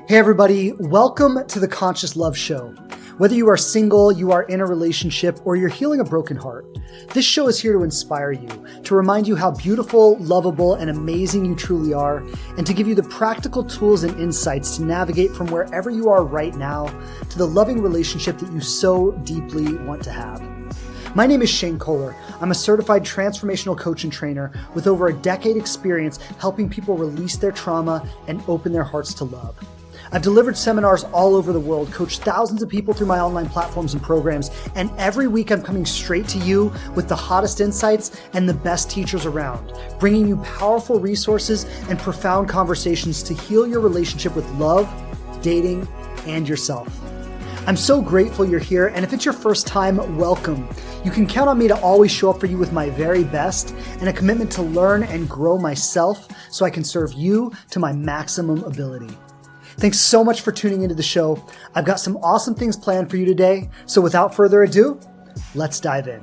Hey everybody, welcome to the Conscious Love Show. Whether you are single, you are in a relationship, or you're healing a broken heart, this show is here to inspire you, to remind you how beautiful, lovable, and amazing you truly are, and to give you the practical tools and insights to navigate from wherever you are right now to the loving relationship that you so deeply want to have. My name is Shane Kohler. I'm a certified transformational coach and trainer with over a decade experience helping people release their trauma and open their hearts to love. I've delivered seminars all over the world, coached thousands of people through my online platforms and programs, and every week I'm coming straight to you with the hottest insights and the best teachers around, bringing you powerful resources and profound conversations to heal your relationship with love, dating, and yourself. I'm so grateful you're here, and if it's your first time, welcome. You can count on me to always show up for you with my very best and a commitment to learn and grow myself so I can serve you to my maximum ability. Thanks so much for tuning into the show. I've got some awesome things planned for you today. So without further ado, let's dive in.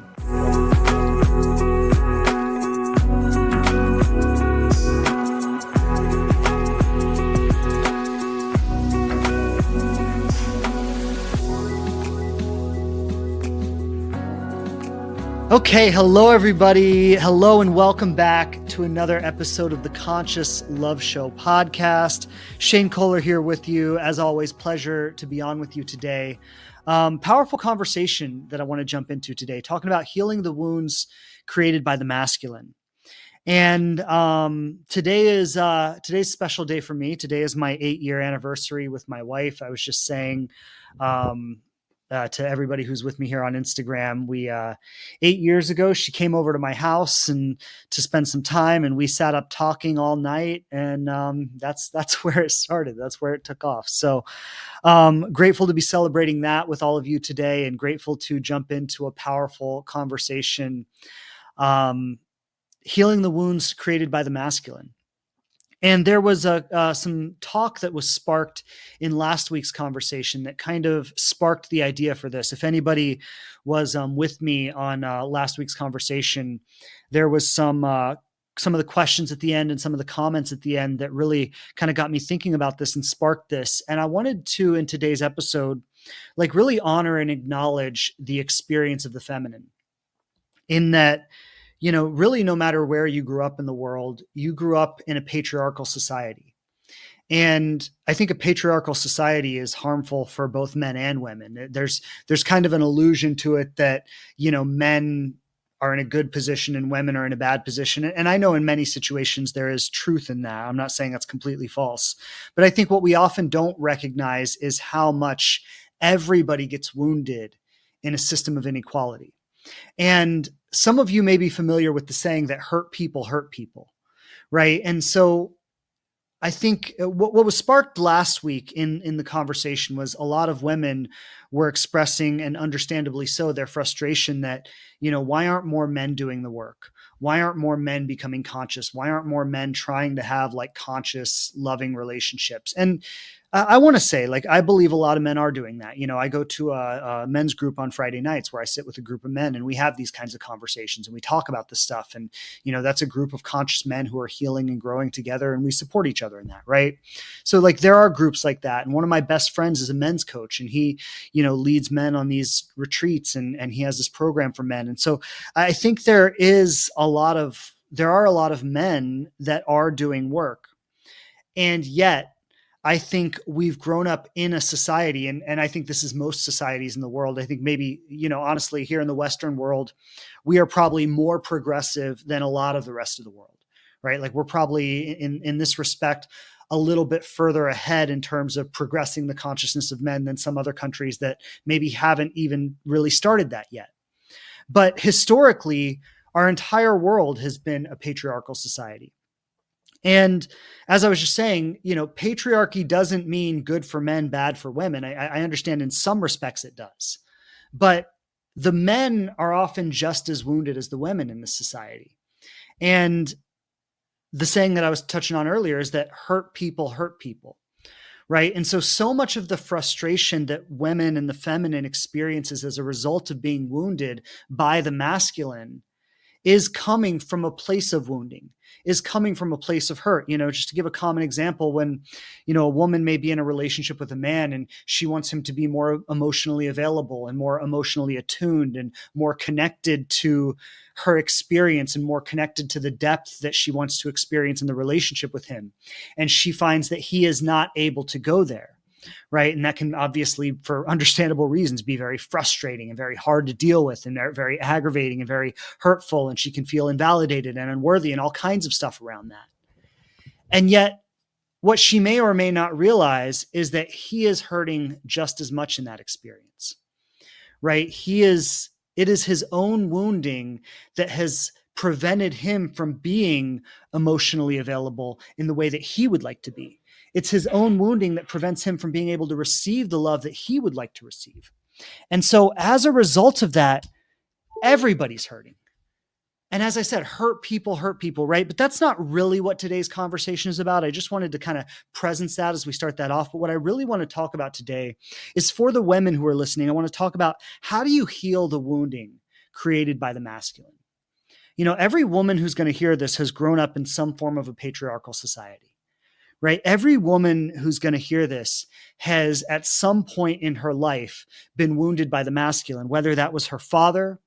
Okay, hello everybody. Hello and welcome back to another episode of the Conscious Love Show podcast. Shane Kohler here with you. As always, pleasure to be on with you today. Powerful conversation that I want to jump into today, talking about healing the wounds created by the masculine. And today's a special day for me. Today is my 8-year anniversary with my wife. I was just saying, to everybody who's with me here on Instagram, we 8 years ago, she came over to my house and to spend some time, and we sat up talking all night, and that's where it started. That's where it took off. So grateful to be celebrating that with all of you today, and grateful to jump into a powerful conversation, healing the wounds created by the masculine. And there was some talk that was sparked in last week's conversation that kind of sparked the idea for this. If anybody was with me on last week's conversation, there was some of the questions at the end and some of the comments at the end that really kind of got me thinking about this and sparked this. And I wanted to, in today's episode, really honor and acknowledge the experience of the feminine, in that, really no matter where you grew up in the world, you grew up in a patriarchal society. And I think a patriarchal society is harmful for both men and women. There's kind of an illusion to it that, men are in a good position and women are in a bad position. And I know in many situations there is truth in that. I'm not saying that's completely false, but I think what we often don't recognize is how much everybody gets wounded in a system of inequality. And some of you may be familiar with the saying that hurt people, right? And so I think what was sparked last week in the conversation was a lot of women were expressing, and understandably so, their frustration that, why aren't more men doing the work? Why aren't more men becoming conscious? Why aren't more men trying to have conscious, loving relationships? And I want to say, I believe a lot of men are doing that. I go to a men's group on Friday nights where I sit with a group of men and we have these kinds of conversations and we talk about this stuff. And, that's a group of conscious men who are healing and growing together, and we support each other in that. Right. So there are groups like that. And one of my best friends is a men's coach, and he, leads men on these retreats, and he has this program for men. And so I think there are a lot of men that are doing work. And yet, I think we've grown up in a society, and I think this is most societies in the world. I think maybe, honestly, here in the Western world, we are probably more progressive than a lot of the rest of the world, right? We're probably in this respect a little bit further ahead in terms of progressing the consciousness of men than some other countries that maybe haven't even really started that yet. But historically, our entire world has been a patriarchal society. And as I was just saying, patriarchy doesn't mean good for men, bad for women. I understand in some respects it does. But the men are often just as wounded as the women in this society. And the saying that I was touching on earlier is that hurt people, right? And so much of the frustration that women and the feminine experiences as a result of being wounded by the masculine is coming from a place of wounding, is coming from a place of hurt. Just to give a common example, when, a woman may be in a relationship with a man and she wants him to be more emotionally available and more emotionally attuned and more connected to her experience and more connected to the depth that she wants to experience in the relationship with him. And she finds that he is not able to go there. Right. And that can obviously, for understandable reasons, be very frustrating and very hard to deal with and very aggravating and very hurtful. And she can feel invalidated and unworthy and all kinds of stuff around that. And yet, what she may or may not realize is that he is hurting just as much in that experience. Right. It is his own wounding that has prevented him from being emotionally available in the way that he would like to be. It's his own wounding that prevents him from being able to receive the love that he would like to receive. And so as a result of that, everybody's hurting. And as I said, hurt people, right? But that's not really what today's conversation is about. I just wanted to kind of presence that as we start that off. But what I really want to talk about today is, for the women who are listening, I want to talk about, how do you heal the wounding created by the masculine? Every woman who's going to hear this has grown up in some form of a patriarchal society. Right? Every woman who's going to hear this has at some point in her life been wounded by the masculine, whether that was her father,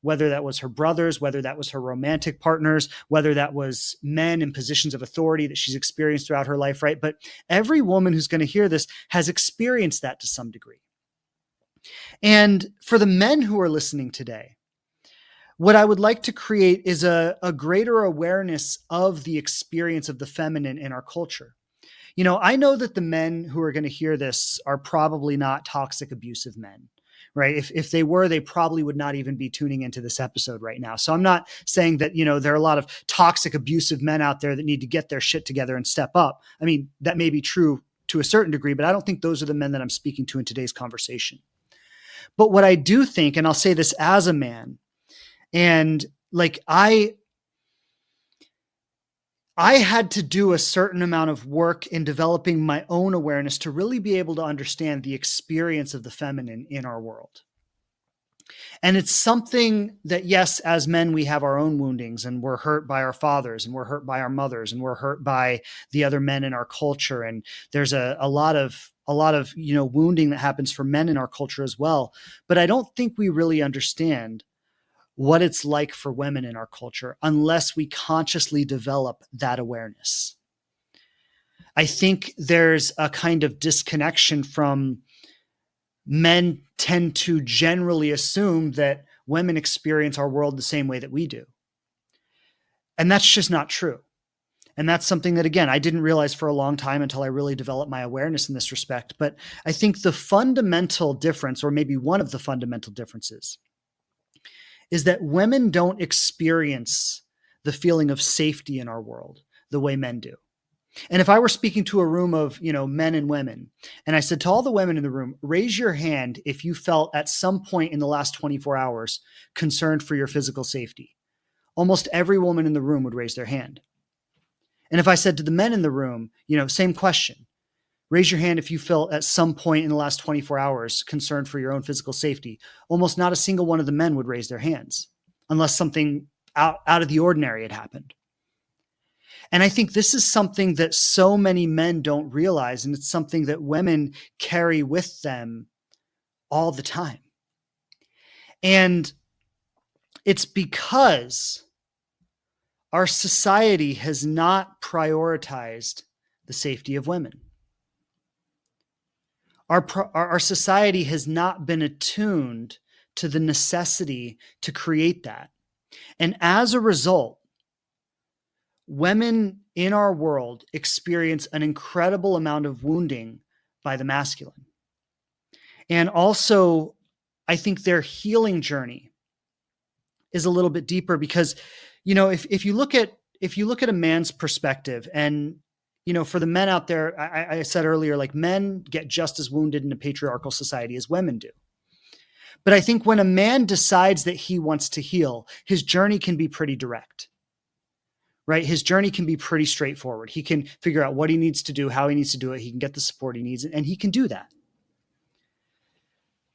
whether that was her brothers, whether that was her romantic partners, whether that was men in positions of authority that she's experienced throughout her life, right? But every woman who's going to hear this has experienced that to some degree. And for the men who are listening today, what I would like to create is a greater awareness of the experience of the feminine in our culture. I know that the men who are going to hear this are probably not toxic, abusive men, right? If they were, they probably would not even be tuning into this episode right now. So I'm not saying that, there are a lot of toxic, abusive men out there that need to get their shit together and step up. I mean, that may be true to a certain degree, but I don't think those are the men that I'm speaking to in today's conversation. But what I do think, and I'll say this as a man, and I had to do a certain amount of work in developing my own awareness to really be able to understand the experience of the feminine in our world. And it's something that, yes, as men, we have our own woundings, and we're hurt by our fathers, and we're hurt by our mothers, and we're hurt by the other men in our culture. And there's a lot of wounding that happens for men in our culture as well. But I don't think we really understand what it's like for women in our culture unless we consciously develop that awareness. I think there's a kind of disconnection from men tend to generally assume that women experience our world the same way that we do. And that's just not true. And that's something that, again, I didn't realize for a long time until I really developed my awareness in this respect. But I think the fundamental difference, or maybe one of the fundamental differences, is that women don't experience the feeling of safety in our world the way men do. And if I were speaking to a room of, men and women, and I said to all the women in the room, raise your hand if you felt at some point in the last 24 hours concerned for your physical safety, almost every woman in the room would raise their hand. And if I said to the men in the room, same question, raise your hand if you felt at some point in the last 24 hours concerned for your own physical safety, almost not a single one of the men would raise their hands unless something out of the ordinary had happened. And I think this is something that so many men don't realize, and it's something that women carry with them all the time. And it's because our society has not prioritized the safety of women. Our society has not been attuned to the necessity to create that. And as a result, women in our world experience an incredible amount of wounding by the masculine. And also, I think their healing journey is a little bit deeper because, if you look at a man's perspective, and for the men out there, I said earlier, men get just as wounded in a patriarchal society as women do. But I think when a man decides that he wants to heal, his journey can be pretty direct, right? His journey can be pretty straightforward. He can figure out what he needs to do, how he needs to do it. He can get the support he needs, and he can do that.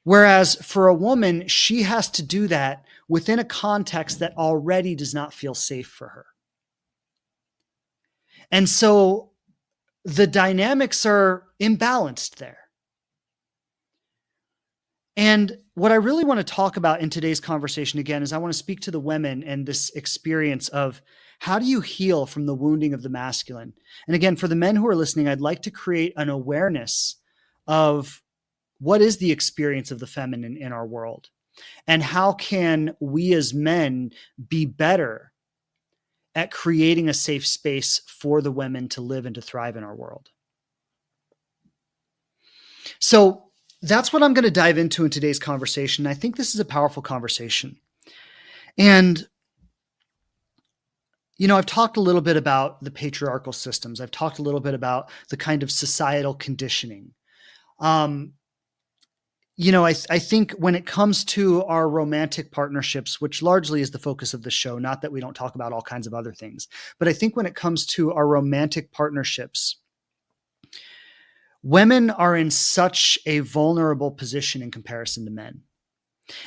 Whereas for a woman, she has to do that within a context that already does not feel safe for her. And so the dynamics are imbalanced there. And what I really want to talk about in today's conversation again is I want to speak to the women and this experience of how do you heal from the wounding of the masculine? And again, for the men who are listening, I'd like to create an awareness of what is the experience of the feminine in our world, and how can we as men be better at creating a safe space for the women to live and to thrive in our world. So that's what I'm going to dive into in today's conversation. I think this is a powerful conversation. And, I've talked a little bit about the patriarchal systems. I've talked a little bit about the kind of societal conditioning. I think when it comes to our romantic partnerships, which largely is the focus of the show, not that we don't talk about all kinds of other things, but I think when it comes to our romantic partnerships, women are in such a vulnerable position in comparison to men.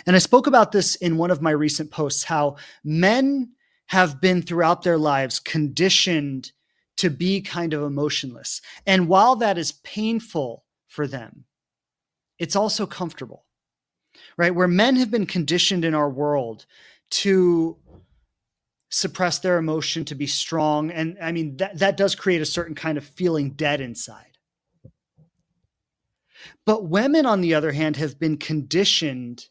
And I spoke about this in one of my recent posts, how men have been throughout their lives conditioned to be kind of emotionless. And while that is painful for them, it's also comfortable, right? Where men have been conditioned in our world to suppress their emotion, to be strong. And I mean, that does create a certain kind of feeling dead inside. But women, on the other hand, have been conditioned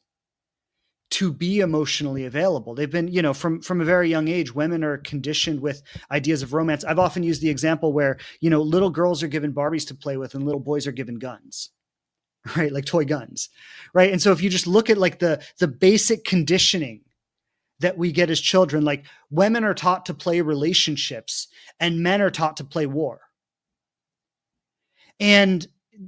to be emotionally available. They've been, from a very young age, women are conditioned with ideas of romance. I've often used the example where, little girls are given Barbies to play with and little boys are given guns. Right? Like toy guns. Right. And so if you just look at like the basic conditioning that we get as children, like women are taught to play relationships and men are taught to play war. And,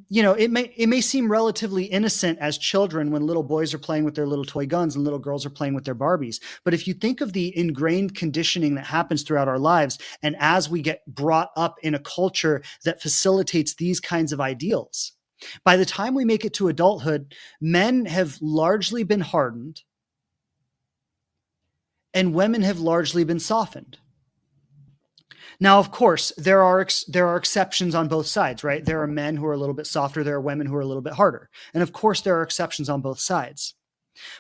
it may seem relatively innocent as children when little boys are playing with their little toy guns and little girls are playing with their Barbies. But if you think of the ingrained conditioning that happens throughout our lives, and as we get brought up in a culture that facilitates these kinds of ideals, by the time we make it to adulthood, men have largely been hardened and women have largely been softened. Now, of course, there are exceptions on both sides, right? There are men who are a little bit softer. There are women who are a little bit harder. And of course, there are exceptions on both sides.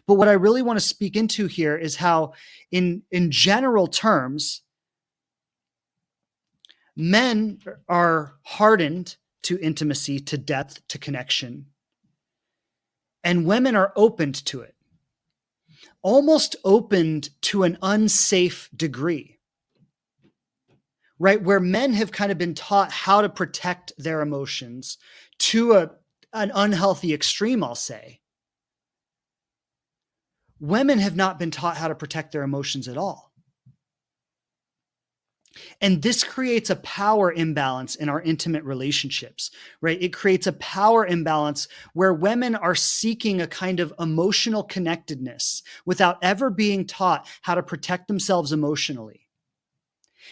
But what I really want to speak into here is how, in general terms, men are hardened to intimacy, to depth, to connection. And women are opened to it, almost opened to an unsafe degree, right? Where men have kind of been taught how to protect their emotions to an unhealthy extreme, I'll say. Women have not been taught how to protect their emotions at all. And this creates a power imbalance in our intimate relationships, right? It creates a power imbalance where women are seeking a kind of emotional connectedness without ever being taught how to protect themselves emotionally.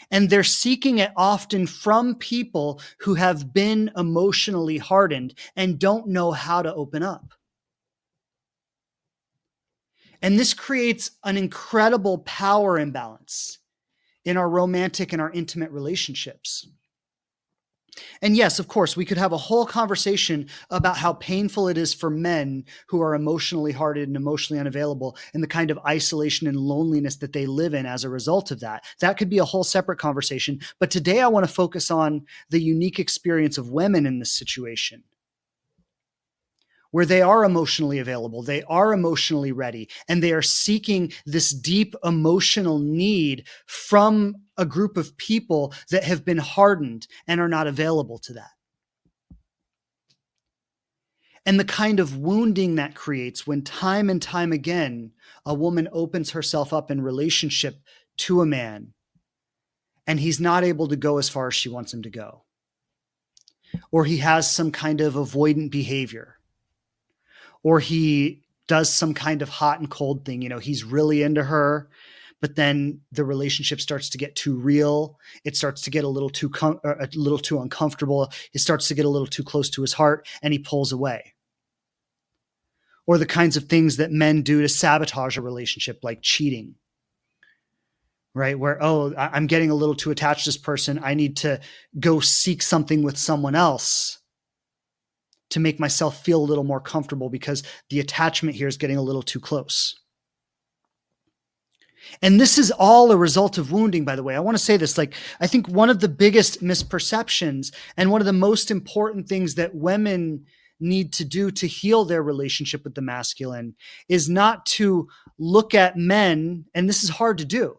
And they're seeking it often from people who have been emotionally hardened and don't know how to open up. And this creates an incredible power imbalance in our romantic and our intimate relationships. And yes, of course, we could have a whole conversation about how painful it is for men who are emotionally hardened and emotionally unavailable and the kind of isolation and loneliness that they live in as a result of that. That could be a whole separate conversation. But today I want to focus on the unique experience of women in this situation, where they are emotionally available, they are emotionally ready, and they are seeking this deep emotional need from a group of people that have been hardened and are not available to that. And the kind of wounding that creates when time and time again, a woman opens herself up in relationship to a man, and he's not able to go as far as she wants him to go. Or he has some kind of avoidant behavior. Or he does some kind of hot and cold thing. He's really into her, but then the relationship starts to get too real. It starts to get a little too uncomfortable. It starts to get a little too close to his heart, and he pulls away. or the kinds of things that men do to sabotage a relationship, like cheating, right? Where, oh, I'm getting a little too attached to this person. I need to go seek something with someone else to make myself feel a little more comfortable because the attachment here is getting a little too close. And this is all a result of wounding, by the way. I want to say this, like, I think one of the biggest misperceptions and one of the most important things that women need to do to heal their relationship with the masculine is not to look at men, and this is hard to do.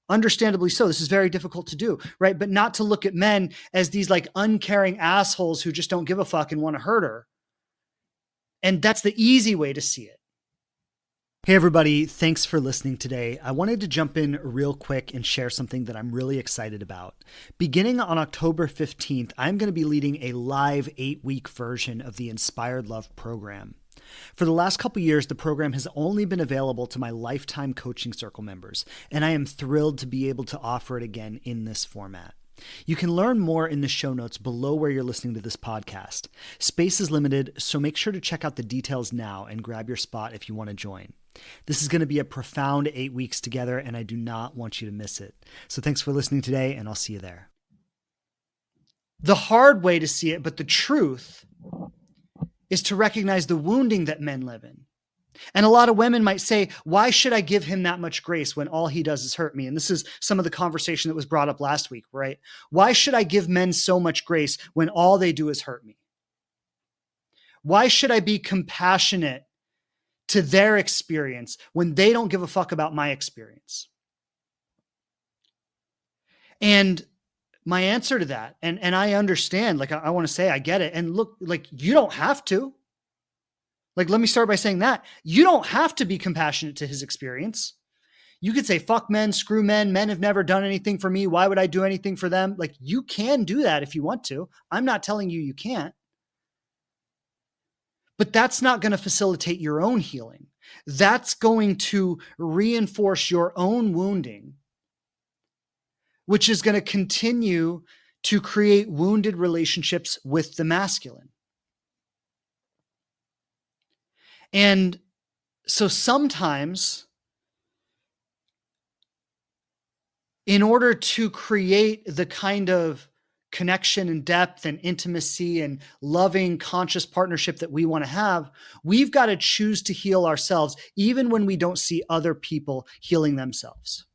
Understandably so. This is very difficult to do, right? But not to look at men as these like uncaring assholes who just don't give a fuck and want to hurt her. And that's the easy way to see it. Hey, everybody. Thanks for listening today. I wanted to jump in real quick and share something that I'm really excited about. Beginning on October 15th, I'm going to be leading a live 8-week version of the Inspired Love program. For the last couple years, the program has only been available to my lifetime coaching circle members, and I am thrilled to be able to offer it again in this format. You can learn more in the show notes below where you're listening to this podcast. Space is limited, so make sure to check out the details now and grab your spot if you want to join. This is going to be a profound 8 weeks together, and I do not want you to miss it. So thanks for listening today, and I'll see you there. The hard way to see it, but the truth, is to recognize the wounding that men live in. And a lot of women might say, why should I give him that much grace when all he does is hurt me? And this is some of the conversation that was brought up last week, right? Why should I give men so much grace when all they do is hurt me? Why should I be compassionate to their experience when they don't give a fuck about my experience? And my answer to that, and I understand, like, I want to say I get it. And look, like, you don't have to. Like, let me start by saying that. You don't have to be compassionate to his experience. You could say, fuck men, screw men. Men have never done anything for me. Why would I do anything for them? Like, you can do that if you want to. I'm not telling you you can't. But that's not going to facilitate your own healing. That's going to reinforce your own wounding, which is going to continue to create wounded relationships with the masculine. And so sometimes, in order to create the kind of connection and depth and intimacy and loving, conscious partnership that we want to have, we've got to choose to heal ourselves, even when we don't see other people healing themselves.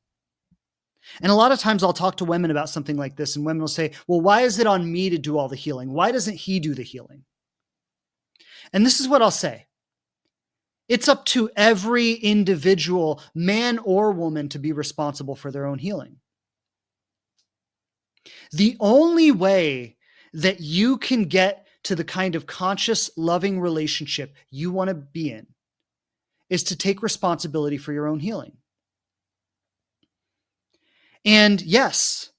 And a lot of times I'll talk to women about something like this, and women will say, well, why is it on me to do all the healing? Why doesn't he do the healing? And this is what I'll say. It's up to every individual, man or woman, to be responsible for their own healing. The only way that you can get to the kind of conscious, loving relationship you want to be in is to take responsibility for your own healing. And yes,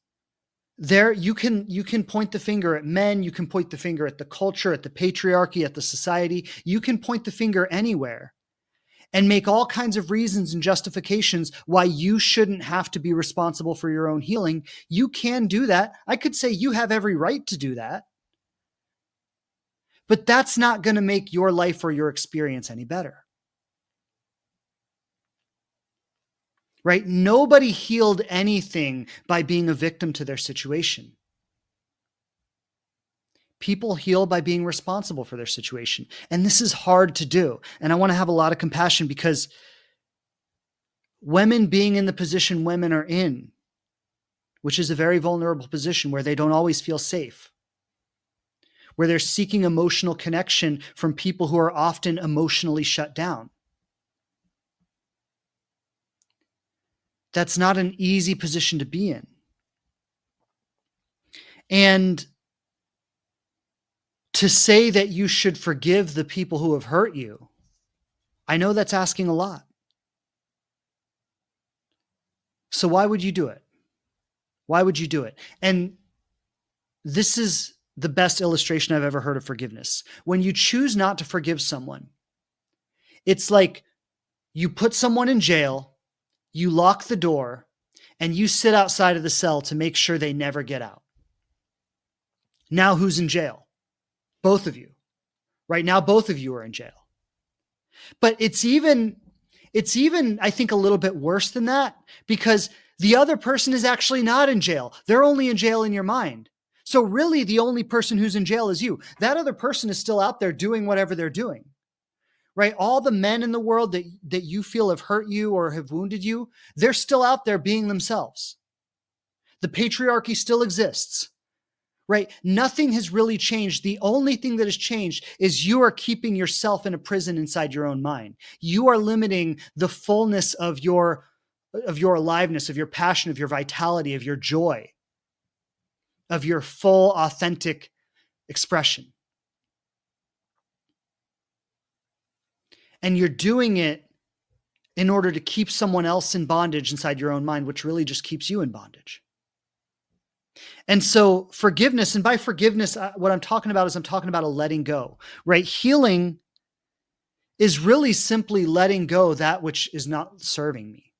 there you can point the finger at men, you can point the finger at the culture, at the patriarchy, at the society. You can point the finger anywhere and make all kinds of reasons and justifications why you shouldn't have to be responsible for your own healing. You can do that. I could say you have every right to do that. But that's not going to make your life or your experience any better. Right? Nobody healed anything by being a victim to their situation. People heal by being responsible for their situation. And this is hard to do. And I want to have a lot of compassion because women being in the position women are in, which is a very vulnerable position where they don't always feel safe, where they're seeking emotional connection from people who are often emotionally shut down. That's not an easy position to be in. And to say that you should forgive the people who have hurt you, I know that's asking a lot. So why would you do it? Why would you do it? And this is the best illustration I've ever heard of forgiveness. When you choose not to forgive someone, it's like you put someone in jail, you lock the door, and you sit outside of the cell to make sure they never get out. Now who's in jail? Both of you. Right now, both of you are in jail. But it's even, I think, a little bit worse than that, because the other person is actually not in jail. They're only in jail in your mind. So really the only person who's in jail is you. That other person is still out there doing whatever they're doing, right? All the men in the world that you feel have hurt you or have wounded you, they're still out there being themselves. The patriarchy still exists, right? Nothing has really changed. The only thing that has changed is you are keeping yourself in a prison inside your own mind. You are limiting the fullness of your aliveness, of your passion, of your vitality, of your joy, of your full authentic expression. And you're doing it in order to keep someone else in bondage inside your own mind, which really just keeps you in bondage. And so forgiveness, and by forgiveness, what I'm talking about is I'm talking about a letting go, right? Healing is really simply letting go that which is not serving me.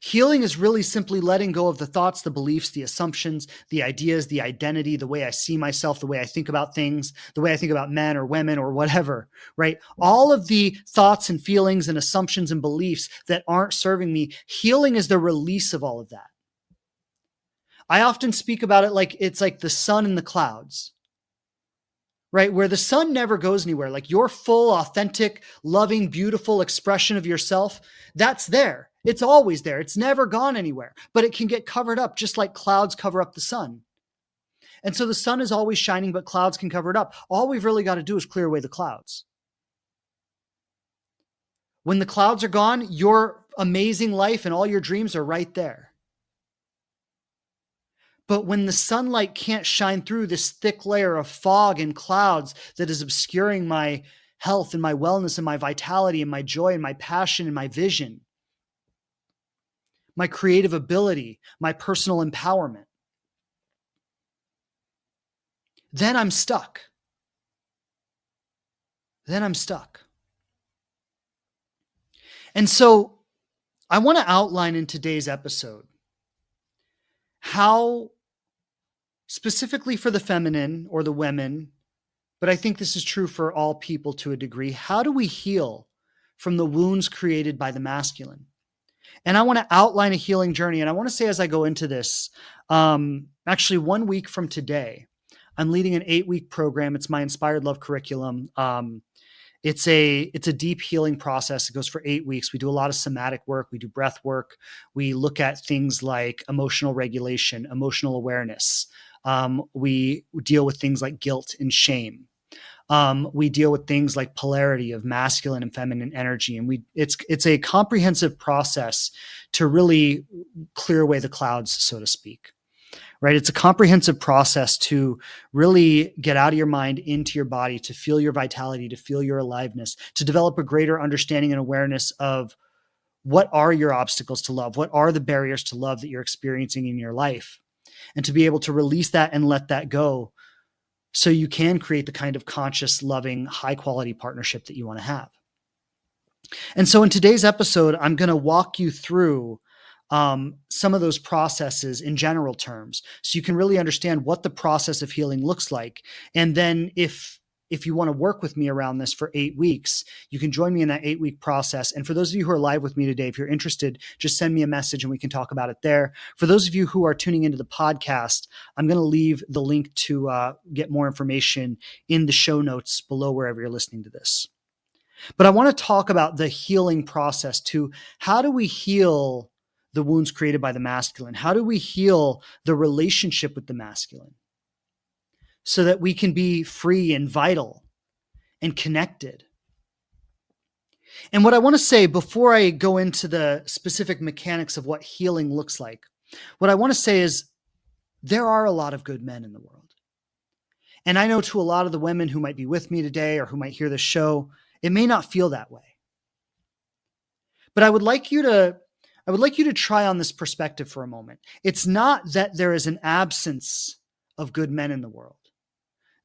Healing is really simply letting go of the thoughts, the beliefs, the assumptions, the ideas, the identity, the way I see myself, the way I think about things, the way I think about men or women or whatever, right? All of the thoughts and feelings and assumptions and beliefs that aren't serving me. Healing is the release of all of that. I often speak about it like it's like the sun in the clouds, right? Where the sun never goes anywhere. Like your full, authentic, loving, beautiful expression of yourself, that's there. It's always there. It's never gone anywhere, but it can get covered up just like clouds cover up the sun. And so the sun is always shining, but clouds can cover it up. All we've really got to do is clear away the clouds. When the clouds are gone, your amazing life and all your dreams are right there. But when the sunlight can't shine through this thick layer of fog and clouds that is obscuring my health and my wellness and my vitality and my joy and my passion and my vision, my creative ability, my personal empowerment, then I'm stuck. And so I want to outline in today's episode how, specifically for the feminine or the women, but I think this is true for all people to a degree, how do we heal from the wounds created by the masculine? And I want to outline a healing journey. And I want to say, as I go into this, actually 1 week from today, I'm leading an 8-week program. It's my Inspired Love curriculum. It's a deep healing process. It goes for 8 weeks. We do a lot of somatic work. We do breath work. We look at things like emotional regulation, emotional awareness. We deal with things like guilt and shame. We deal with things like polarity of masculine and feminine energy. And it's a comprehensive process to really clear away the clouds, so to speak. Right? It's a comprehensive process to really get out of your mind into your body, to feel your vitality, to feel your aliveness, to develop a greater understanding and awareness of what are your obstacles to love, what are the barriers to love that you're experiencing in your life, and to be able to release that and let that go so you can create the kind of conscious, loving, high-quality partnership that you want to have. And so in today's episode, I'm going to walk you through some of those processes in general terms, so you can really understand what the process of healing looks like. And then if you want to work with me around this for 8 weeks, you can join me in that 8-week process. And for those of you who are live with me today, if you're interested, just send me a message and we can talk about it there. For those of you who are tuning into the podcast, I'm going to leave the link to get more information in the show notes below wherever you're listening to this. But I want to talk about the healing process too. How do we heal the wounds created by the masculine? How do we heal the relationship with the masculine so that we can be free and vital and connected? And what I want to say before I go into the specific mechanics of what healing looks like, what I want to say is there are a lot of good men in the world. And I know to a lot of the women who might be with me today or who might hear this show, it may not feel that way. But I would like you to try on this perspective for a moment. It's not that there is an absence of good men in the world.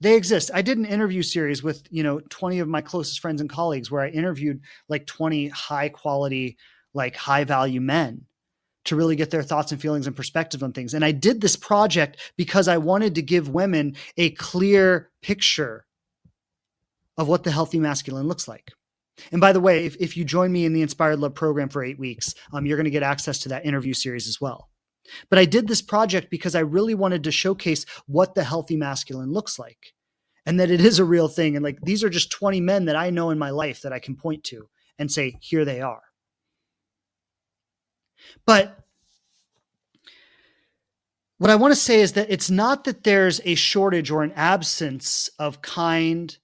They exist. I did an interview series with, 20 of my closest friends and colleagues where I interviewed like 20 high quality, like high value men to really get their thoughts and feelings and perspectives on things. And I did this project because I wanted to give women a clear picture of what the healthy masculine looks like. And by the way, if you join me in the Inspired Love program for 8 weeks, you're going to get access to that interview series as well. But I did this project because I really wanted to showcase what the healthy masculine looks like and that it is a real thing. And like, these are just 20 men that I know in my life that I can point to and say, here they are. But what I want to say is that it's not that there's a shortage or an absence of kind,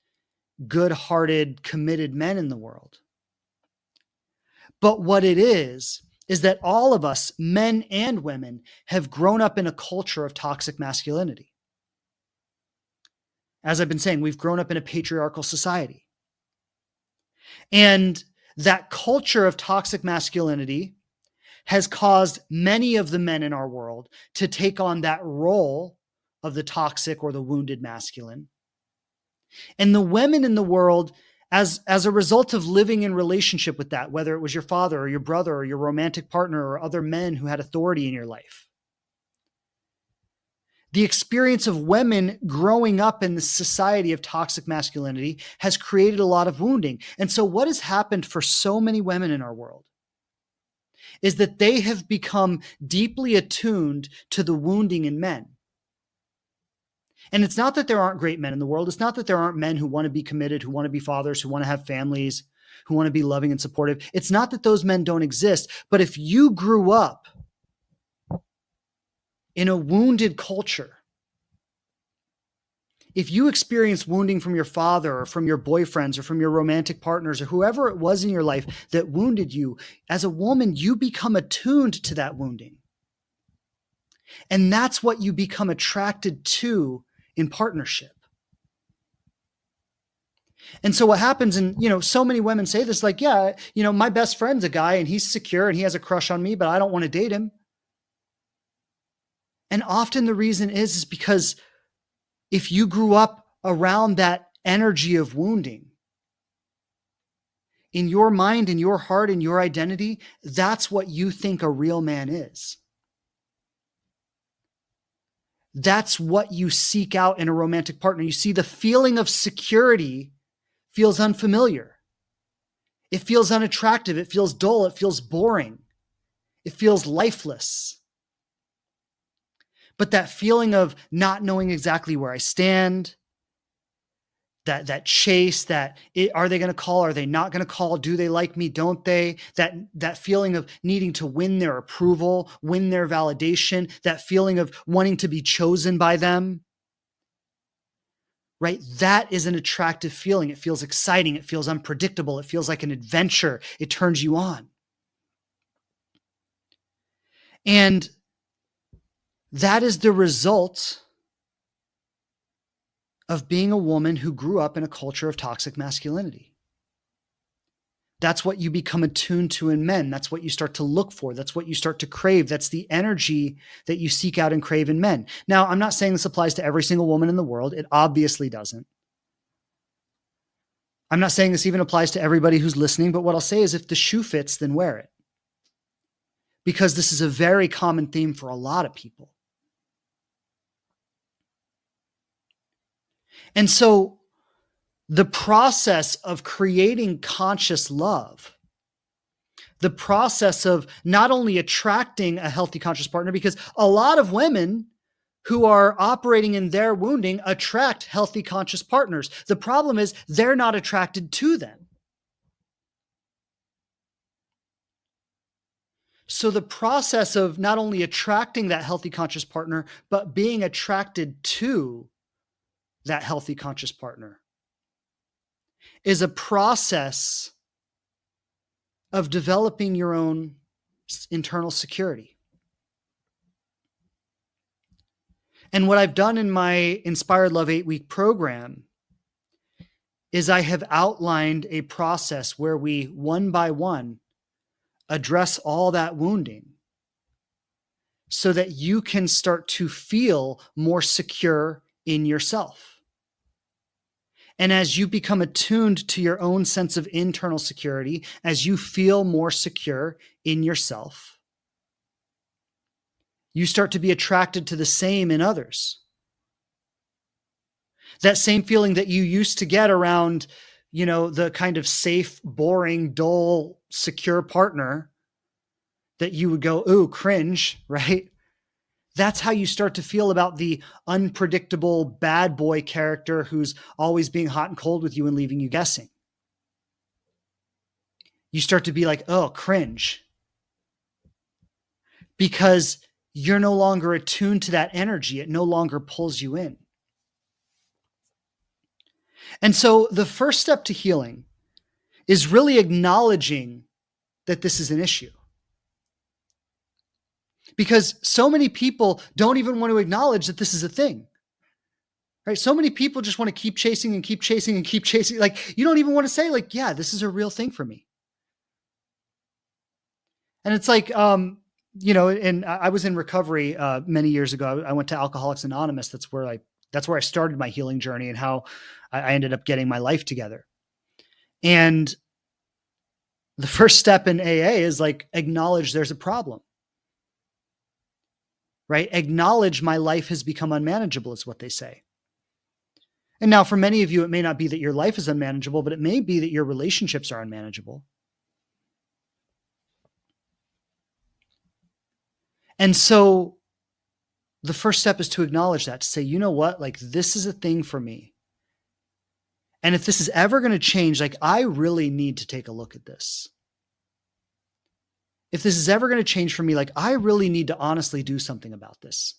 good-hearted, committed men in the world. But what it is that all of us, men and women, have grown up in a culture of toxic masculinity. As I've been saying, we've grown up in a patriarchal society. And that culture of toxic masculinity has caused many of the men in our world to take on that role of the toxic or the wounded masculine. And the women in the world, as a result of living in relationship with that, whether it was your father or your brother or your romantic partner or other men who had authority in your life, the experience of women growing up in the society of toxic masculinity has created a lot of wounding. And so what has happened for so many women in our world is that they have become deeply attuned to the wounding in men. And it's not that there aren't great men in the world. It's not that there aren't men who want to be committed, who want to be fathers, who want to have families, who want to be loving and supportive. It's not that those men don't exist. But if you grew up in a wounded culture, if you experience wounding from your father or from your boyfriends or from your romantic partners or whoever it was in your life that wounded you, as a woman, you become attuned to that wounding. And that's what you become attracted to in partnership. And so what happens, and so many women say this, like, yeah, my best friend's a guy and he's secure and he has a crush on me, but I don't want to date him. And often the reason is because if you grew up around that energy of wounding, in your mind, in your heart, in your identity, that's what you think a real man is. That's what you seek out in a romantic partner. You see, the feeling of security feels unfamiliar. It feels unattractive. It feels dull. It feels boring. It feels lifeless. But that feeling of not knowing exactly where I stand, that chase, are they going to call? Are they not going to call? Do they like me? Don't they? That feeling of needing to win their approval, win their validation, that feeling of wanting to be chosen by them, right? That is an attractive feeling. It feels exciting. It feels unpredictable. It feels like an adventure. It turns you on. And that is the result of being a woman who grew up in a culture of toxic masculinity. That's what you become attuned to in men. That's what you start to look for. That's what you start to crave. That's the energy that you seek out and crave in men. Now, I'm not saying this applies to every single woman in the world. It obviously doesn't. I'm not saying this even applies to everybody who's listening, but what I'll say is if the shoe fits, then wear it. Because this is a very common theme for a lot of people. And so the process of creating conscious love, the process of not only attracting a healthy conscious partner, because a lot of women who are operating in their wounding attract healthy conscious partners. The problem is they're not attracted to them. So the process of not only attracting that healthy conscious partner, but being attracted to that healthy conscious partner is a process of developing your own internal security. And what I've done in my Inspired Love 8-week program is I have outlined a process where we, one by one, address all that wounding so that you can start to feel more secure in yourself. And as you become attuned to your own sense of internal security, as you feel more secure in yourself, you start to be attracted to the same in others. That same feeling that you used to get around, the kind of safe, boring, dull, secure partner that you would go, ooh, cringe, right? That's how you start to feel about the unpredictable bad boy character who's always being hot and cold with you and leaving you guessing. You start to be like, oh, cringe. Because you're no longer attuned to that energy. It no longer pulls you in. And so the first step to healing is really acknowledging that this is an issue. Because so many people don't even want to acknowledge that this is a thing. Right? So many people just want to keep chasing and keep chasing and keep chasing. Like, you don't even want to say, like, yeah, this is a real thing for me. And it's like, and I was in recovery many years ago. I went to Alcoholics Anonymous. That's where I started my healing journey and how I ended up getting my life together. And the first step in AA is like, acknowledge there's a problem. Right? Acknowledge my life has become unmanageable is what they say. And now for many of you, it may not be that your life is unmanageable, but it may be that your relationships are unmanageable. And so the first step is to acknowledge that, to say, you know what, like this is a thing for me. And if this is ever going to change, like I really need to take a look at this. If this is ever going to change for me, like I really need to honestly do something about this.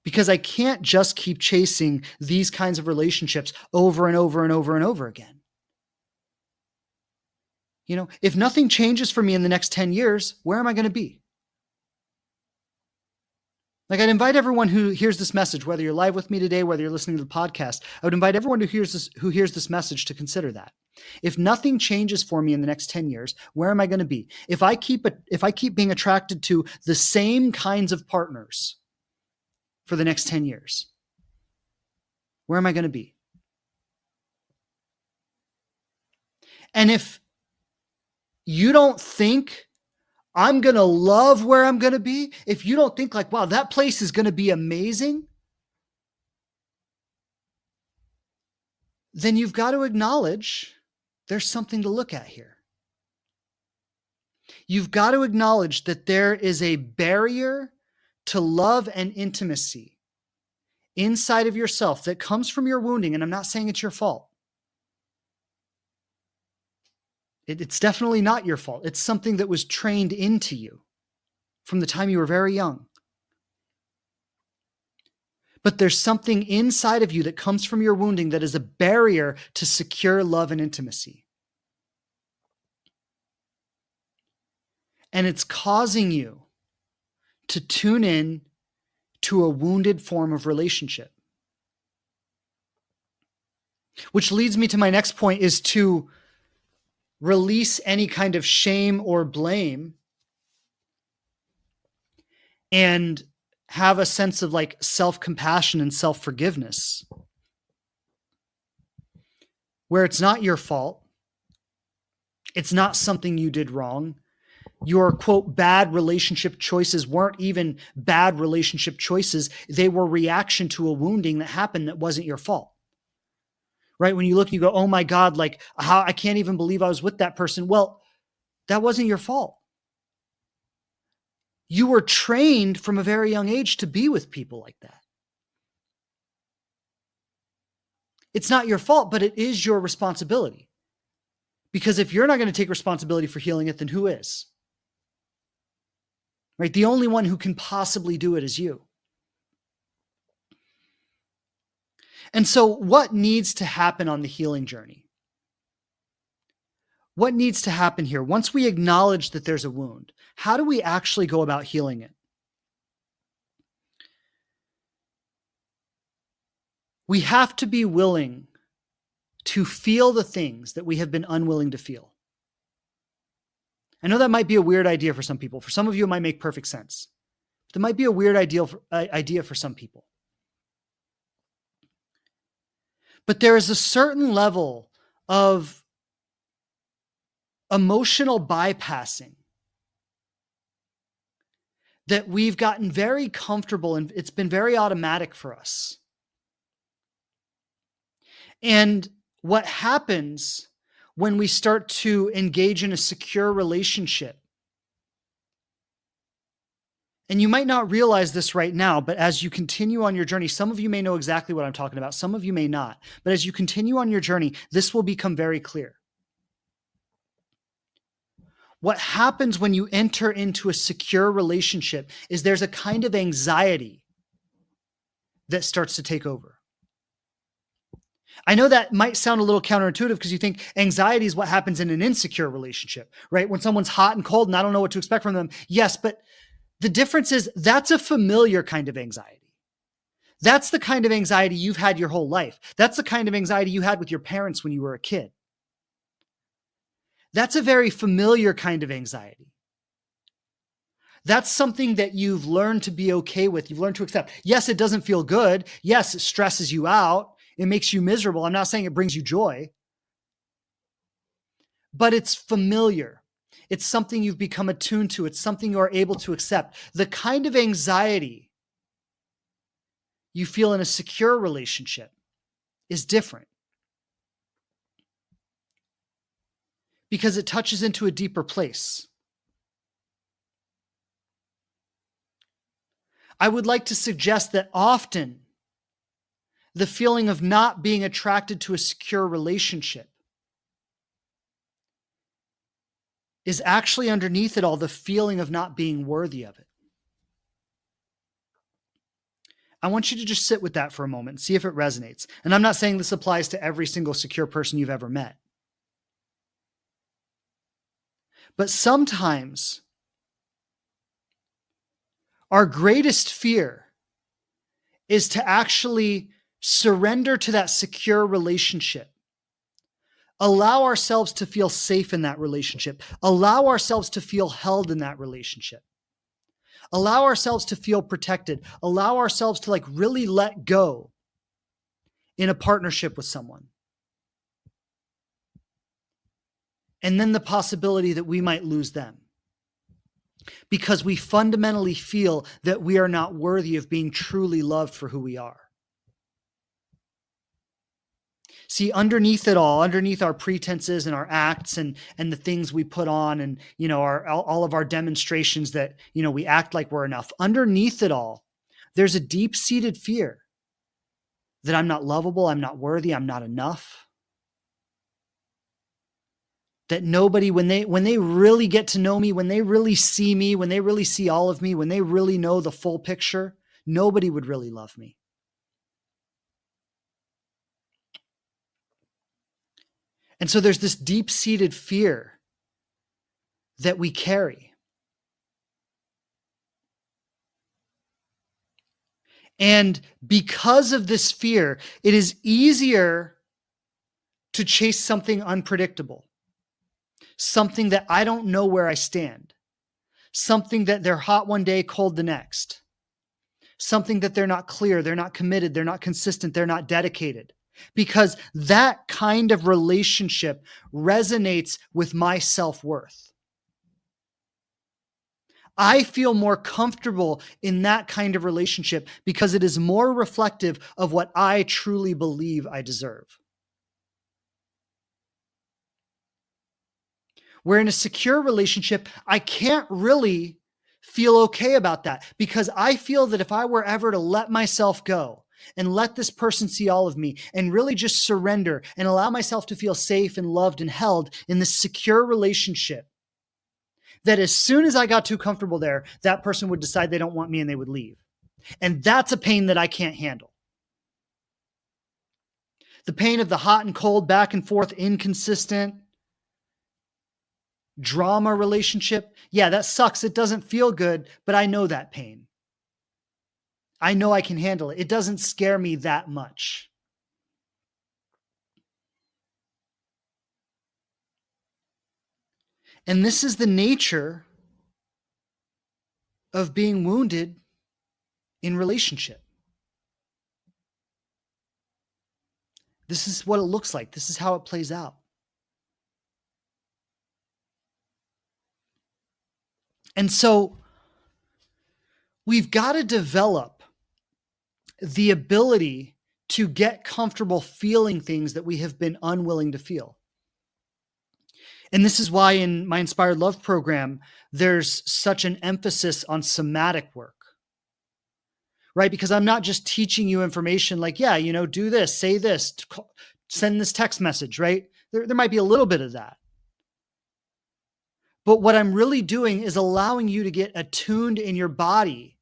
Because I can't just keep chasing these kinds of relationships over and over and over and over again. If nothing changes for me in the next 10 years, where am I going to be? Like I'd invite everyone who hears this message, whether you're live with me today, whether you're listening to the podcast, I would invite everyone who hears this message to consider that. If nothing changes for me in the next 10 years, where am I going to be? If I keep being attracted to the same kinds of partners for the next 10 years, where am I going to be? And if you don't think I'm going to love where I'm going to be, if you don't think like, wow, that place is going to be amazing, then you've got to acknowledge there's something to look at here. You've got to acknowledge that there is a barrier to love and intimacy inside of yourself that comes from your wounding. And I'm not saying it's your fault. It's definitely not your fault. It's something that was trained into you from the time you were very young. But there's something inside of you that comes from your wounding that is a barrier to secure love and intimacy. And it's causing you to tune in to a wounded form of relationship. Which leads me to my next point, is to release any kind of shame or blame and have a sense of like self-compassion and self-forgiveness, where it's not your fault. It's not something you did wrong. Your quote, bad relationship choices weren't even bad relationship choices. They were reaction to a wounding that happened that wasn't your fault. Right? When you look and you go, oh my God, like how I can't even believe I was with that person. Well, that wasn't your fault. You were trained from a very young age to be with people like that. It's not your fault, but it is your responsibility. Because if you're not going to take responsibility for healing it, then who is? Right? The only one who can possibly do it is you. And so what needs to happen on the healing journey? What needs to happen here? Once we acknowledge that there's a wound, how do we actually go about healing it? We have to be willing to feel the things that we have been unwilling to feel. I know that might be a weird idea for some people. For some of you, it might make perfect sense. That might be a weird idea for some people. But there is a certain level of emotional bypassing that we've gotten very comfortable, and it's been very automatic for us. And what happens when we start to engage in a secure relationship, and you might not realize this right now, but as you continue on your journey, some of you may know exactly what I'm talking about, some of you may not. But as you continue on your journey, this will become very clear. What happens when you enter into a secure relationship is there's a kind of anxiety that starts to take over. I know that might sound a little counterintuitive because you think anxiety is what happens in an insecure relationship, right? When someone's hot and cold and I don't know what to expect from them. Yes, but the difference is that's a familiar kind of anxiety. That's the kind of anxiety you've had your whole life. That's the kind of anxiety you had with your parents when you were a kid. That's a very familiar kind of anxiety. That's something that you've learned to be okay with. You've learned to accept. Yes, it doesn't feel good. Yes, it stresses you out. It makes you miserable. I'm not saying it brings you joy, but it's familiar. It's something you've become attuned to. It's something you are able to accept. The kind of anxiety you feel in a secure relationship is different because it touches into a deeper place. I would like to suggest that often the feeling of not being attracted to a secure relationship is actually underneath it all the feeling of not being worthy of it. I want you to just sit with that for a moment and see if it resonates. And I'm not saying this applies to every single secure person you've ever met. But sometimes our greatest fear is to actually surrender to that secure relationship. Allow ourselves to feel safe in that relationship. Allow ourselves to feel held in that relationship. Allow ourselves to feel protected. Allow ourselves to really let go in a partnership with someone. And then the possibility that we might lose them because we fundamentally feel that we are not worthy of being truly loved for who we are. See, underneath it all, underneath our pretenses and our acts and the things we put on and, all of our demonstrations that, we act like we're enough, underneath it all, there's a deep-seated fear that I'm not lovable, I'm not worthy, I'm not enough. That nobody, when they really get to know me, when they really see me, when they really see all of me, when they really know the full picture, nobody would really love me. And so there's this deep-seated fear that we carry. And because of this fear, it is easier to chase something unpredictable, something that I don't know where I stand, something that they're hot one day, cold the next, something that they're not clear, they're not committed, they're not consistent, they're not dedicated. Because that kind of relationship resonates with my self-worth. I feel more comfortable in that kind of relationship because it is more reflective of what I truly believe I deserve. Where in a secure relationship, I can't really feel okay about that because I feel that if I were ever to let myself go and let this person see all of me and really just surrender and allow myself to feel safe and loved and held in this secure relationship, that as soon as I got too comfortable there, that person would decide they don't want me and they would leave. And that's a pain that I can't handle. The pain of the hot and cold, back and forth, inconsistent drama relationship. Yeah, that sucks. It doesn't feel good, but I know that pain. I know I can handle it. It doesn't scare me that much. And this is the nature of being wounded in relationship. This is what it looks like. This is how it plays out. And so we've got to develop the ability to get comfortable feeling things that we have been unwilling to feel. And this is why in my Inspired Love program, there's such an emphasis on somatic work, right? Because I'm not just teaching you information like, yeah, do this, say this, send this text message, right? There might be a little bit of that. But what I'm really doing is allowing you to get attuned in your body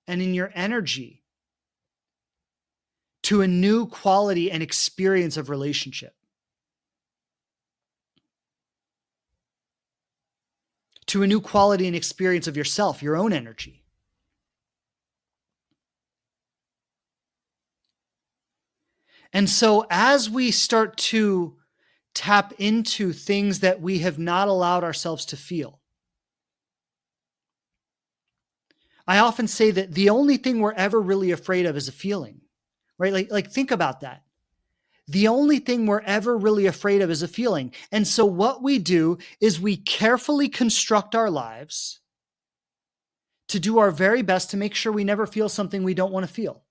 and in your energy to a new quality and experience of relationship, to a new quality and experience of yourself, your own energy. And so as we start to tap into things that we have not allowed ourselves to feel, I often say that the only thing we're ever really afraid of is a feeling, right? Like think about that. The only thing we're ever really afraid of is a feeling. And so what we do is we carefully construct our lives to do our very best to make sure we never feel something we don't want to feel.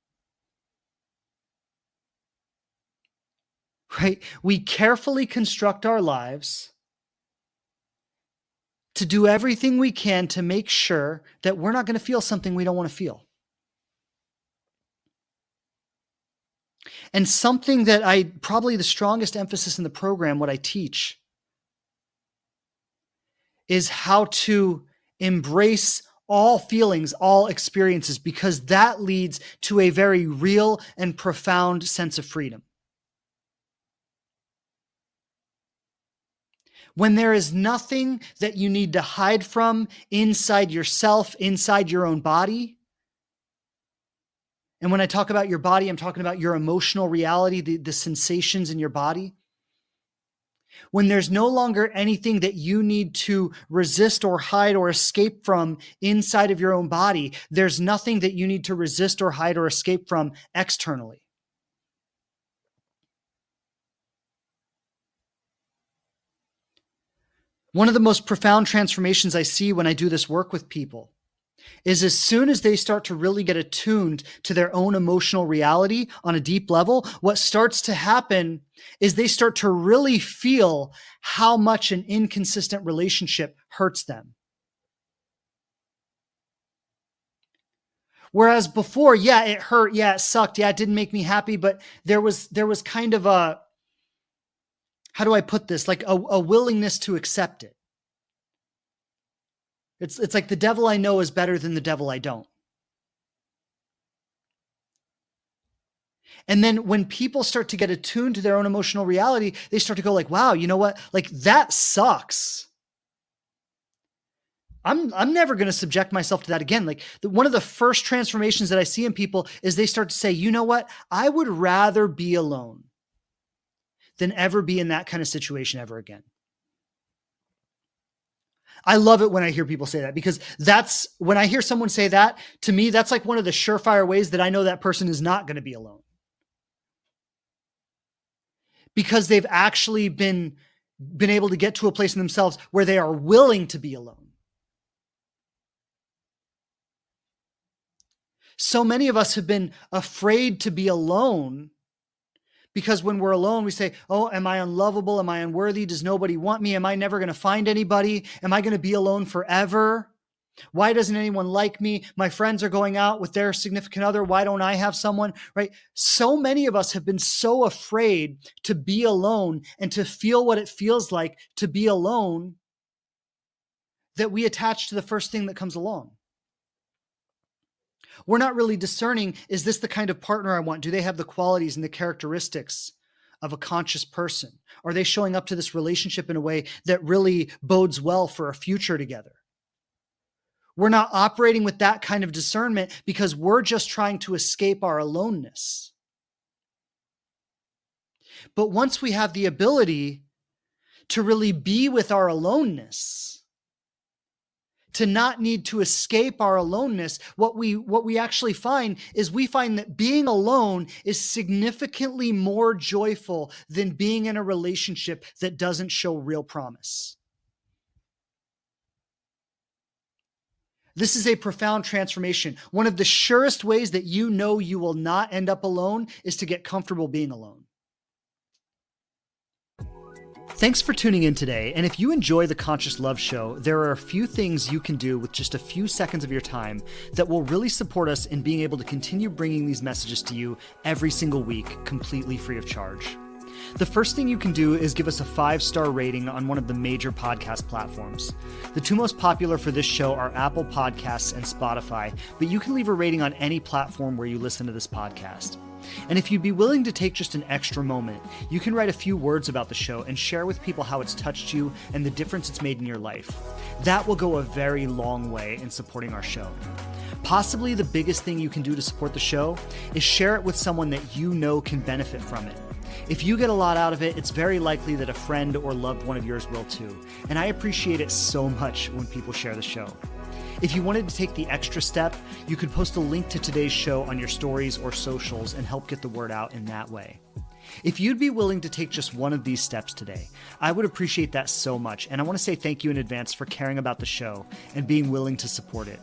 Right? We carefully construct our lives to do everything we can to make sure that we're not going to feel something we don't want to feel. And something that probably the strongest emphasis in the program, what I teach, is how to embrace all feelings, all experiences, because that leads to a very real and profound sense of freedom. When there is nothing that you need to hide from inside yourself, inside your own body. And when I talk about your body, I'm talking about your emotional reality, the sensations in your body. When there's no longer anything that you need to resist or hide or escape from inside of your own body, there's nothing that you need to resist or hide or escape from externally. One of the most profound transformations I see when I do this work with people is as soon as they start to really get attuned to their own emotional reality on a deep level, what starts to happen is they start to really feel how much an inconsistent relationship hurts them. Whereas before, yeah, it hurt, yeah, it sucked, yeah, it didn't make me happy, but there was kind of a, how do I put this? Like a willingness to accept it. It's like the devil I know is better than the devil I don't. And then when people start to get attuned to their own emotional reality, they start to go like, wow, you know what? Like that sucks. I'm never going to subject myself to that again. Like one of the first transformations that I see in people is they start to say, you know what? I would rather be alone than ever be in that kind of situation ever again. I love it when I hear people say that, because that's when I hear someone say that, to me, that's like one of the surefire ways that I know that person is not going to be alone. Because they've actually been able to get to a place in themselves where they are willing to be alone. So many of us have been afraid to be alone because when we're alone, we say, oh, am I unlovable? Am I unworthy? Does nobody want me? Am I never going to find anybody? Am I going to be alone forever? Why doesn't anyone like me? My friends are going out with their significant other. Why don't I have someone, right? So many of us have been so afraid to be alone and to feel what it feels like to be alone that we attach to the first thing that comes along. We're not really discerning, is this the kind of partner I want? Do they have the qualities and the characteristics of a conscious person? Are they showing up to this relationship in a way that really bodes well for a future together? We're not operating with that kind of discernment because we're just trying to escape our aloneness. But once we have the ability to really be with our aloneness, to not need to escape our aloneness, what we actually find is we find that being alone is significantly more joyful than being in a relationship that doesn't show real promise. This is a profound transformation. One of the surest ways that you know you will not end up alone is to get comfortable being alone. Thanks for tuning in today. And if you enjoy the Conscious Love Show, there are a few things you can do with just a few seconds of your time that will really support us in being able to continue bringing these messages to you every single week, completely free of charge. The first thing you can do is give us a 5-star rating on one of the major podcast platforms. The two most popular for this show are Apple Podcasts and Spotify, but you can leave a rating on any platform where you listen to this podcast. And if you'd be willing to take just an extra moment, you can write a few words about the show and share with people how it's touched you and the difference it's made in your life. That will go a very long way in supporting our show. Possibly the biggest thing you can do to support the show is share it with someone that you know can benefit from it. If you get a lot out of it, it's very likely that a friend or loved one of yours will too. And I appreciate it so much when people share the show. If you wanted to take the extra step, you could post a link to today's show on your stories or socials and help get the word out in that way. If you'd be willing to take just one of these steps today, I would appreciate that so much. And I want to say thank you in advance for caring about the show and being willing to support it.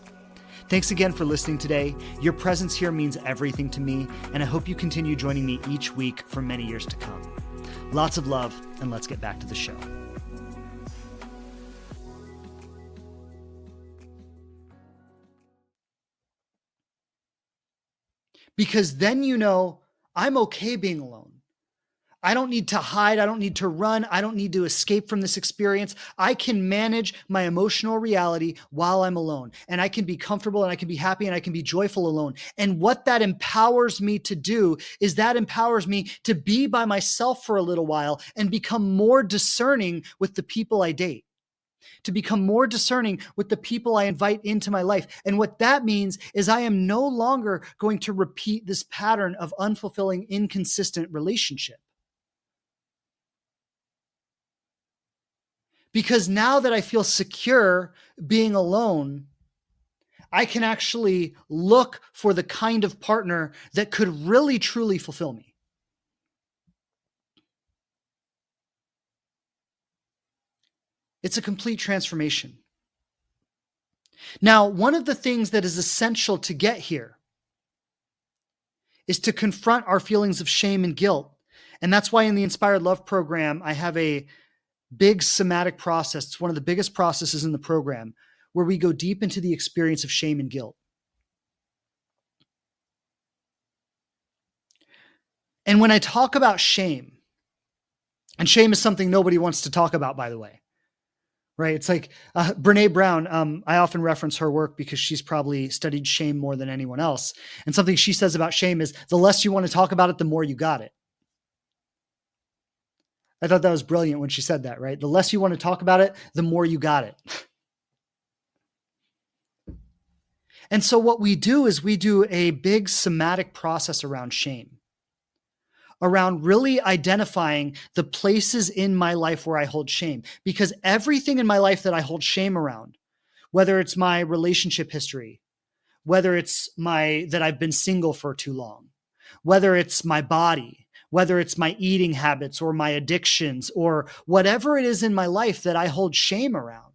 Thanks again for listening today. Your presence here means everything to me, and I hope you continue joining me each week for many years to come. Lots of love, and let's get back to the show. Because then you know, I'm okay being alone. I don't need to hide. I don't need to run. I don't need to escape from this experience. I can manage my emotional reality while I'm alone. And I can be comfortable and I can be happy and I can be joyful alone. And what that empowers me to do is that empowers me to be by myself for a little while and become more discerning with the people I date, to become more discerning with the people I invite into my life. And what that means is I am no longer going to repeat this pattern of unfulfilling, inconsistent relationship. Because now that I feel secure being alone, I can actually look for the kind of partner that could really, truly fulfill me. It's a complete transformation. Now, one of the things that is essential to get here is to confront our feelings of shame and guilt. And that's why in the Inspired Love program, I have a big somatic process. It's one of the biggest processes in the program where we go deep into the experience of shame and guilt. And when I talk about shame, and shame is something nobody wants to talk about, by the way, right? It's like Brene Brown. I often reference her work because she's probably studied shame more than anyone else. And something she says about shame is the less you want to talk about it, the more you got it. I thought that was brilliant when she said that, right? The less you want to talk about it, the more you got it. And so what we do is we do a big somatic process around shame, around really identifying the places in my life where I hold shame. Because everything in my life that I hold shame around, whether it's my relationship history, whether it's that I've been single for too long, whether it's my body, whether it's my eating habits or my addictions or whatever it is in my life that I hold shame around.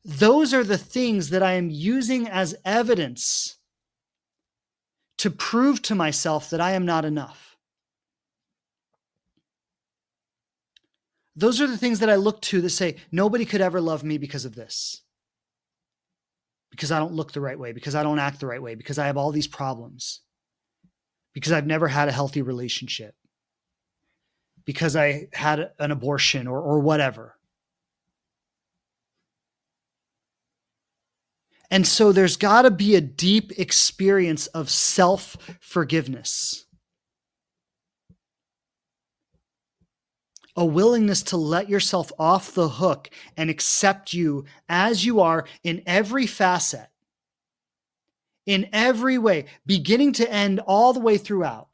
Those are the things that I am using as evidence to prove to myself that I am not enough. Those are the things that I look to say, nobody could ever love me because of this. Because I don't look the right way, because I don't act the right way, because I have all these problems. Because I've never had a healthy relationship, because I had an abortion or whatever. And so there's got to be a deep experience of self-forgiveness, a willingness to let yourself off the hook and accept you as you are in every facet, in every way, beginning to end, all the way throughout.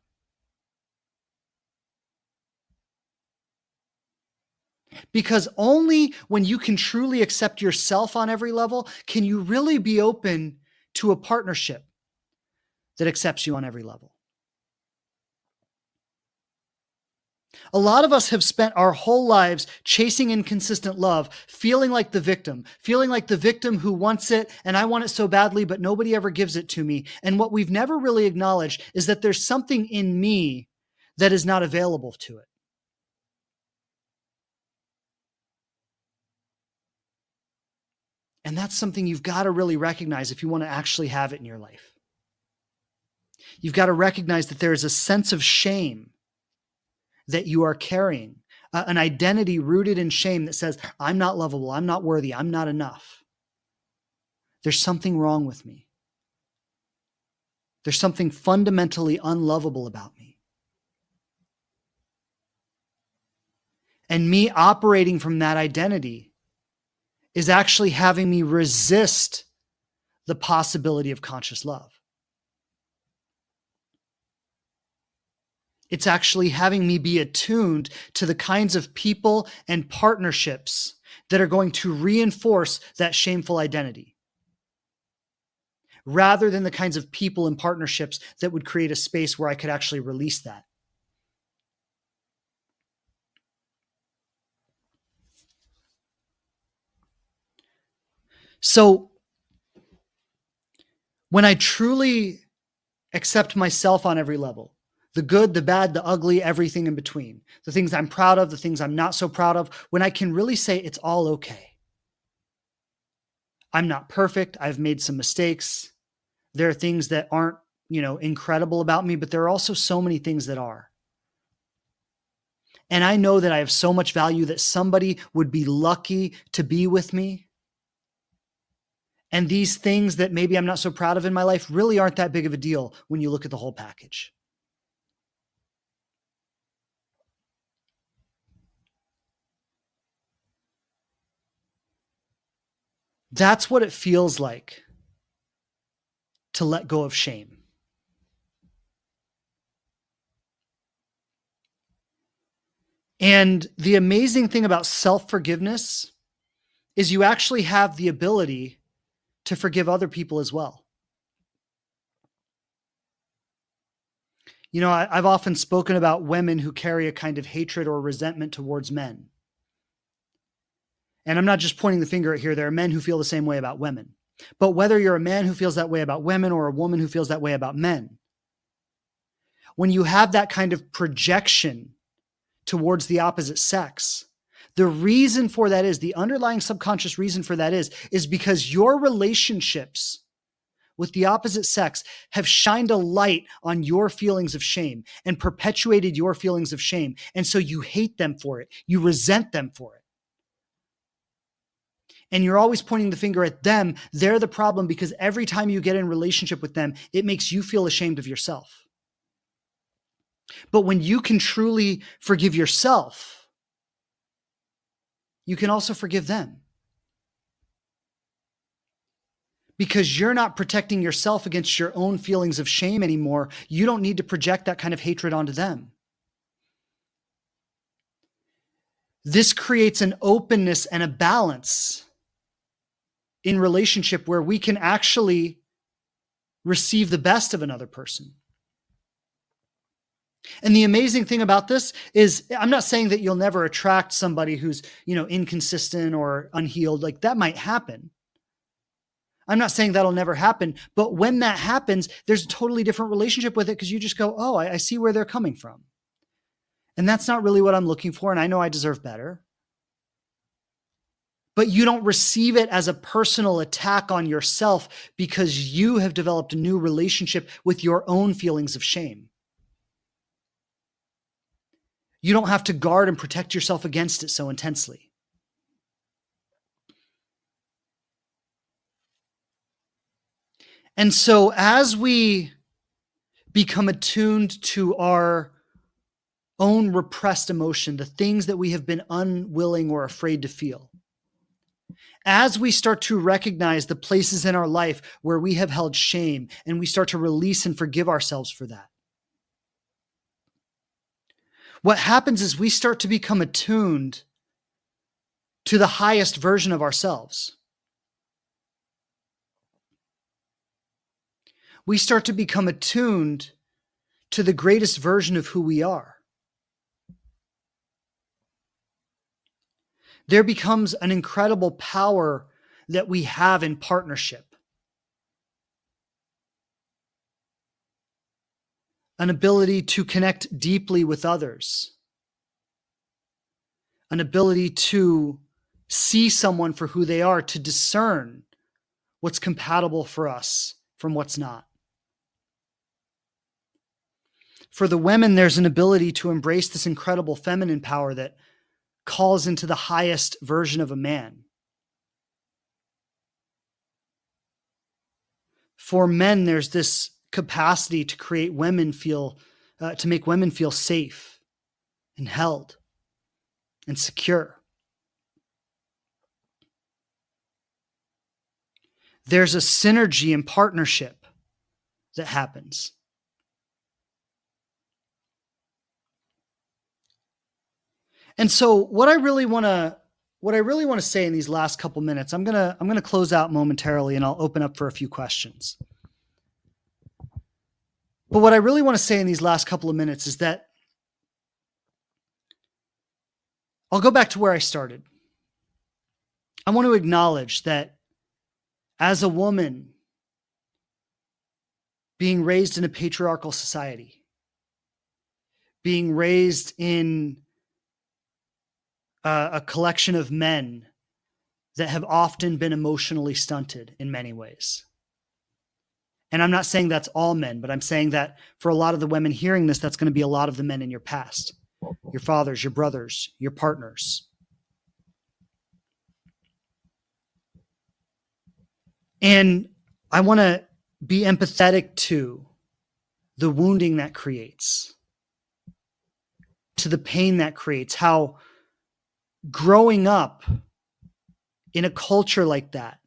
Because only when you can truly accept yourself on every level can you really be open to a partnership that accepts you on every level. A lot of us have spent our whole lives chasing inconsistent love, feeling like the victim who wants it, and I want it so badly, but nobody ever gives it to me. And what we've never really acknowledged is that there's something in me that is not available to it. And that's something you've got to really recognize if you want to actually have it in your life. You've got to recognize that there is a sense of shame that you are carrying, an identity rooted in shame that says, I'm not lovable, I'm not worthy, I'm not enough. There's something wrong with me. There's something fundamentally unlovable about me. And me operating from that identity is actually having me resist the possibility of conscious love. It's actually having me be attuned to the kinds of people and partnerships that are going to reinforce that shameful identity, rather than the kinds of people and partnerships that would create a space where I could actually release that. So when I truly accept myself on every level, the good, the bad, the ugly, everything in between, the things I'm proud of, the things I'm not so proud of, when I can really say it's all okay. I'm not perfect. I've made some mistakes. There are things that aren't, incredible about me, but there are also so many things that are. And I know that I have so much value that somebody would be lucky to be with me. And these things that maybe I'm not so proud of in my life really aren't that big of a deal when you look at the whole package. That's what it feels like to let go of shame. And the amazing thing about self-forgiveness is you actually have the ability to forgive other people as well. I've often spoken about women who carry a kind of hatred or resentment towards men. And I'm not just pointing the finger at here. There are men who feel the same way about women. But whether you're a man who feels that way about women or a woman who feels that way about men, when you have that kind of projection towards the opposite sex, the reason for that is, the underlying subconscious reason for that is because your relationships with the opposite sex have shined a light on your feelings of shame and perpetuated your feelings of shame. And so you hate them for it. You resent them for it. And you're always pointing the finger at them. They're the problem because every time you get in relationship with them, it makes you feel ashamed of yourself. But when you can truly forgive yourself, you can also forgive them. Because you're not protecting yourself against your own feelings of shame anymore. You don't need to project that kind of hatred onto them. This creates an openness and a balance in relationship where we can actually receive the best of another person. And the amazing thing about this is, I'm not saying that you'll never attract somebody who's, inconsistent or unhealed. Like, that might happen. I'm not saying that'll never happen, but when that happens, there's a totally different relationship with it because you just go, oh, I see where they're coming from. And that's not really what I'm looking for. And I know I deserve better. But you don't receive it as a personal attack on yourself because you have developed a new relationship with your own feelings of shame. You don't have to guard and protect yourself against it so intensely. And so as we become attuned to our own repressed emotion, the things that we have been unwilling or afraid to feel, as we start to recognize the places in our life where we have held shame and we start to release and forgive ourselves for that, what happens is we start to become attuned to the highest version of ourselves. We start to become attuned to the greatest version of who we are. there becomes an incredible power that we have in partnership, an ability to connect deeply with others, an ability to see someone for who they are, to discern what's compatible for us from what's not. For the women, there's an ability to embrace this incredible feminine power that calls into the highest version of a man. For men, there's this capacity to create women feel, to make women feel safe and held and secure. There's a synergy and partnership that happens. And so what I really want to say in these last couple minutes, I'm going to close out momentarily and I'll open up for a few questions. But what I really want to say in these last couple of minutes is that I'll go back to where I started. I want to acknowledge that as a woman being raised in a patriarchal society, being raised in a collection of men that have often been emotionally stunted in many ways. And I'm not saying that's all men, but I'm saying that for a lot of the women hearing this, that's going to be a lot of the men in your past, your fathers, your brothers, your partners. And I want to be empathetic to the wounding that creates, to the pain that creates, how growing up in a culture like that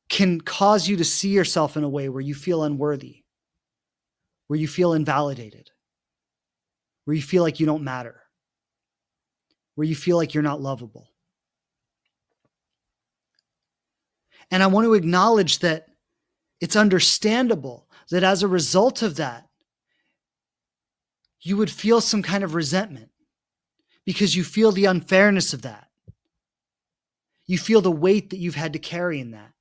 can cause you to see yourself in a way where you feel unworthy, where you feel invalidated, where you feel like you don't matter, where you feel like you're not lovable. And I want to acknowledge that it's understandable that as a result of that, you would feel some kind of resentment because you feel the unfairness of that. You feel the weight that you've had to carry in that.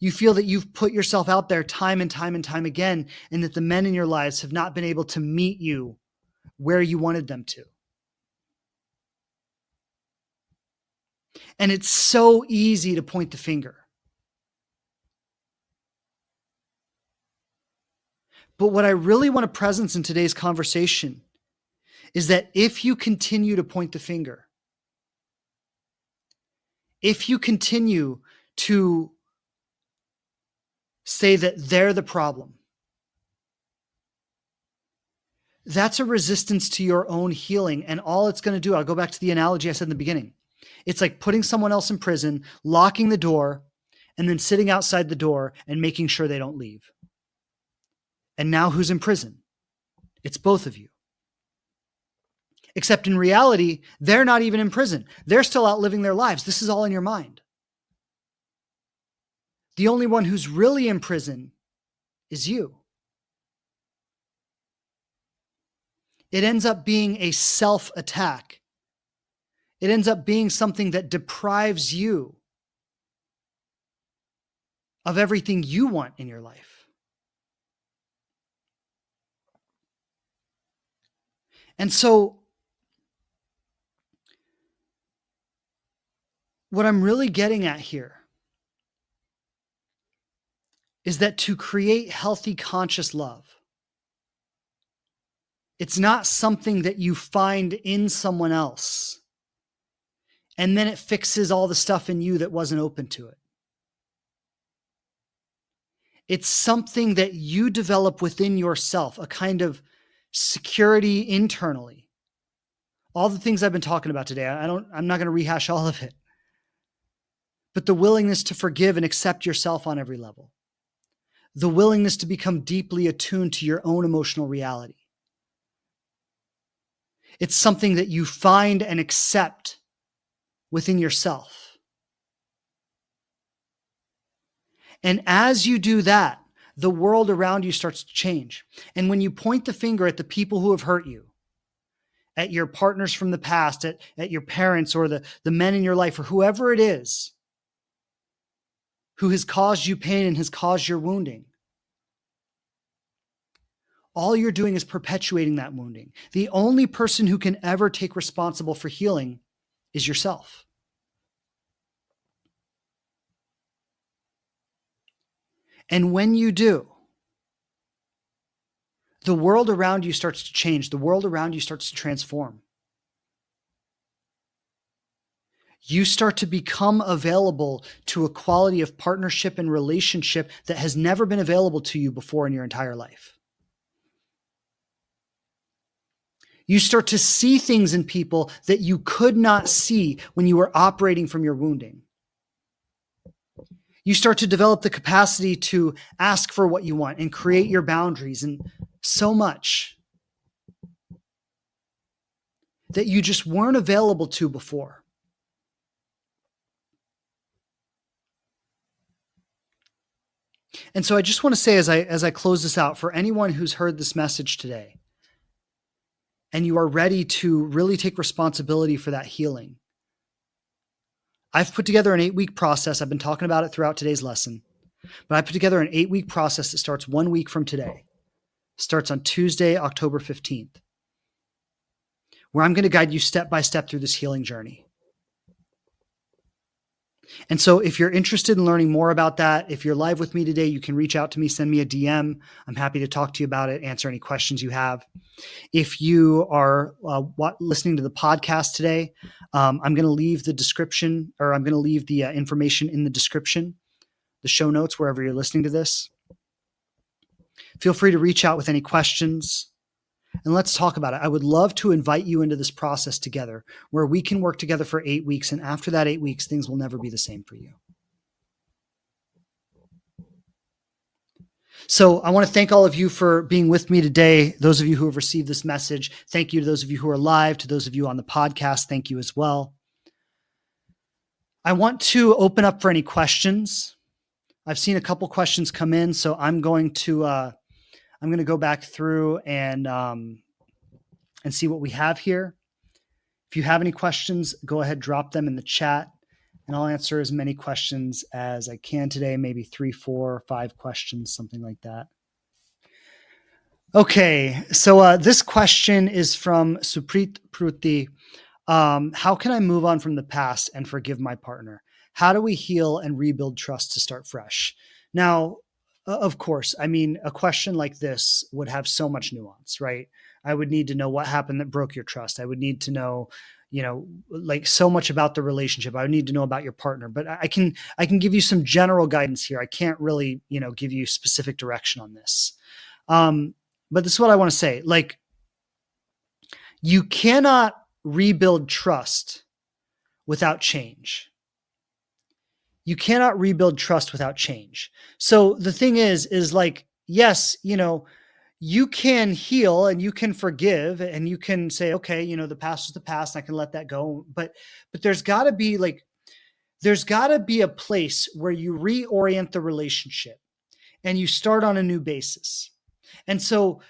You feel that you've put yourself out there time and time and time again, and that the men in your lives have not been able to meet you where you wanted them to. And it's so easy to point the finger. But what I really want to presence in today's conversation is that if you continue to point the finger, if you continue to say that they're the problem, that's a resistance to your own healing. And all it's going to do, I'll go back to the analogy I said in the beginning. It's like putting someone else in prison, locking the door, and then sitting outside the door and making sure they don't leave. And now who's in prison? It's both of you. Except in reality, they're not even in prison. They're still out living their lives. This is all in your mind. The only one who's really in prison is you. It ends up being a self-attack. It ends up being something that deprives you of everything you want in your life. And so, what I'm really getting at here is that to create healthy, conscious love, it's not something that you find in someone else and then it fixes all the stuff in you that wasn't open to it. It's something that you develop within yourself, a kind of security internally. All the things I've been talking about today, I'm not going to rehash all of it. But the willingness to forgive and accept yourself on every level. The willingness to become deeply attuned to your own emotional reality. It's something that you find and accept within yourself. And as you do that, the world around you starts to change. And when you point the finger at the people who have hurt you, at your partners from the past, at your parents or the men in your life or whoever it is who has caused you pain and has caused your wounding, all you're doing is perpetuating that wounding. The only person who can ever take responsible for healing is yourself. And when you do, the world around you starts to change. The world around you starts to transform. You start to become available to a quality of partnership and relationship that has never been available to you before in your entire life. You start to see things in people that you could not see when you were operating from your wounding. You start to develop the capacity to ask for what you want and create your boundaries and so much that you just weren't available to before. And so I just want to say as I close this out, for anyone who's heard this message today and you are ready to really take responsibility for that healing, I've put together an 8-week process. I've been talking about it throughout today's lesson, but I put together an 8-week process that starts 1 week from today. Starts on Tuesday, October 15th, where I'm going to guide you step by step through this healing journey. And so if you're interested in learning more about that, if you're live with me today, you can reach out to me, send me a DM. I'm happy to talk to you about it, answer any questions you have. If you are listening to the podcast today, I'm going to leave the description, or I'm going to leave the information in the description, the show notes, wherever you're listening to this. Feel free to reach out with any questions. And let's talk about it. I would love to invite you into this process together where we can work together for 8 weeks. And after that 8 weeks, things will never be the same for you. So I want to thank all of you for being with me today. Those of you who have received this message, thank you to those of you who are live. To those of you on the podcast, thank you as well. I want to open up for any questions. I've seen a couple questions come in, so I'm going to go back through and see what we have here. If you have any questions, go ahead, drop them in the chat, and I'll answer as many questions as I can today, maybe 3, 4, 5 questions, something like that. Okay, so this question is from Suprit Pruti. How can I move on from the past and forgive my partner? How do we heal and rebuild trust to start fresh? Now, of course, I mean, a question like this would have so much nuance, right? I would need to know what happened that broke your trust. I would need to know, like so much about the relationship. I would need to know about your partner, but I can give you some general guidance here. I can't really, give you specific direction on this. But this is what I want to say. Like, you cannot rebuild trust without change. You cannot rebuild trust without change. So the thing is like, yes, you can heal and you can forgive and you can say, okay, the past is the past and I can let that go. But there's gotta be a place where you reorient the relationship and you start on a new basis. And so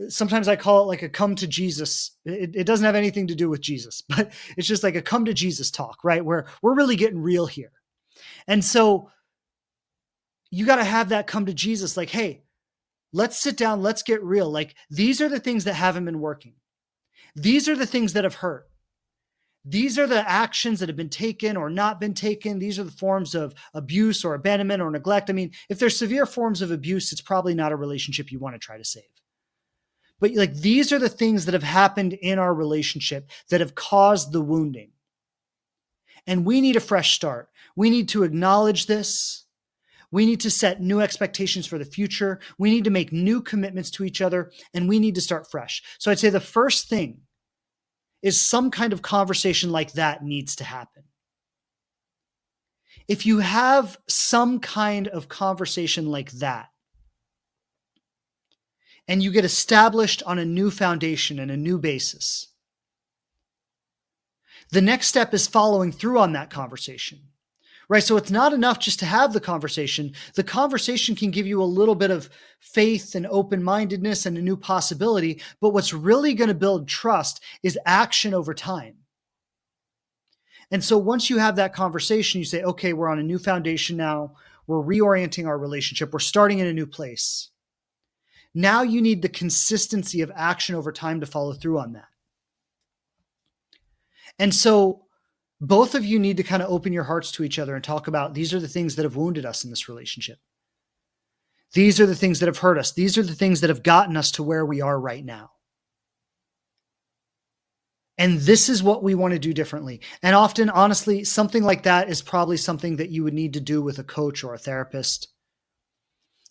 sometimes I call it like a come to Jesus. It doesn't have anything to do with Jesus, but it's just like a come to Jesus talk, right? Where we're really getting real here. And so you got to have that come to Jesus, like, hey, let's sit down, let's get real. Like, these are the things that haven't been working. These are the things that have hurt. These are the actions that have been taken or not been taken. These are the forms of abuse or abandonment or neglect. I mean, if there's severe forms of abuse, it's probably not a relationship you want to try to save. But like, these are the things that have happened in our relationship that have caused the wounding. And we need a fresh start. We need to acknowledge this. We need to set new expectations for the future. We need to make new commitments to each other, and we need to start fresh. So I'd say the first thing is some kind of conversation like that needs to happen. If you have some kind of conversation like that, and you get established on a new foundation and a new basis, the next step is following through on that conversation, right? So it's not enough just to have the conversation. The conversation can give you a little bit of faith and open-mindedness and a new possibility. But what's really going to build trust is action over time. And so once you have that conversation, you say, okay, we're on a new foundation now. We're reorienting our relationship. We're starting in a new place. Now you need the consistency of action over time to follow through on that. And so both of you need to kind of open your hearts to each other and talk about, these are the things that have wounded us in this relationship. These are the things that have hurt us. These are the things that have gotten us to where we are right now. And this is what we want to do differently. And often, honestly, something like that is probably something that you would need to do with a coach or a therapist,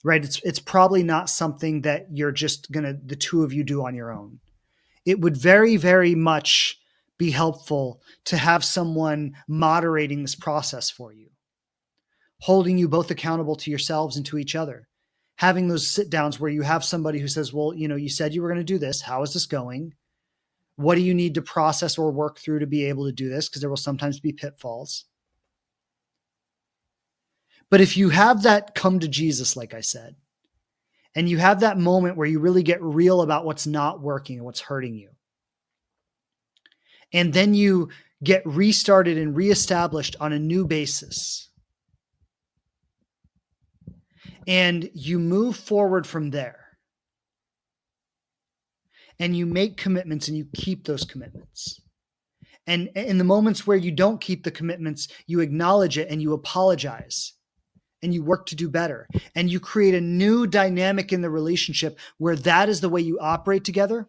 right? It's probably not something that you're just the two of you do on your own. It would very, very much be helpful to have someone moderating this process for you, holding you both accountable to yourselves and to each other, having those sit downs where you have somebody who says, well, you said you were going to do this. How is this going? What do you need to process or work through to be able to do this? Because there will sometimes be pitfalls. But if you have that come to Jesus, like I said, and you have that moment where you really get real about what's not working and what's hurting you, and then you get restarted and reestablished on a new basis, and you move forward from there, and you make commitments and you keep those commitments. And in the moments where you don't keep the commitments, you acknowledge it and you apologize and you work to do better. And you create a new dynamic in the relationship where that is the way you operate together.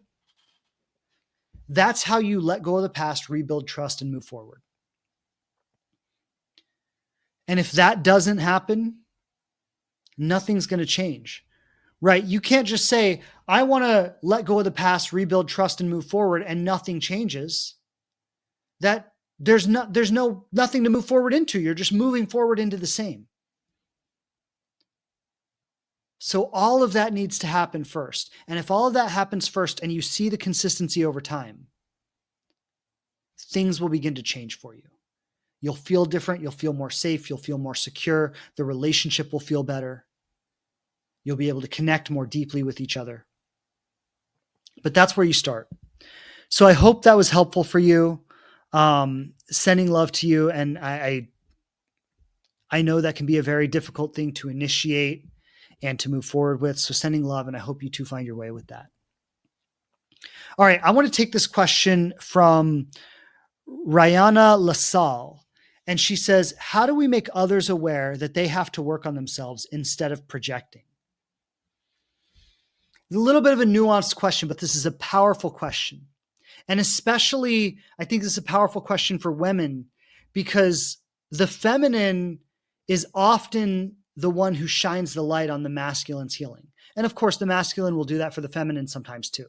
That's how you let go of the past, rebuild trust, and move forward. And if that doesn't happen, nothing's going to change. Right? You can't just say, I want to let go of the past, rebuild trust, and move forward, and nothing changes. That there's nothing to move forward into. You're just moving forward into the same. So all of that needs to happen first. And if all of that happens first and you see the consistency over time, things will begin to change for you. You'll feel different. You'll feel more safe. You'll feel more secure. The relationship will feel better. You'll be able to connect more deeply with each other. But that's where you start. So I hope that was helpful for you. Sending love to you. And I know that can be a very difficult thing to initiate and to move forward with. So sending love, and I hope you too find your way with that. All right. I want to take this question from Rihanna LaSalle. And she says, how do we make others aware that they have to work on themselves instead of projecting? A little bit of a nuanced question, but this is a powerful question. And especially, I think this is a powerful question for women because the feminine is often the one who shines the light on the masculine's healing. And of course, the masculine will do that for the feminine sometimes too.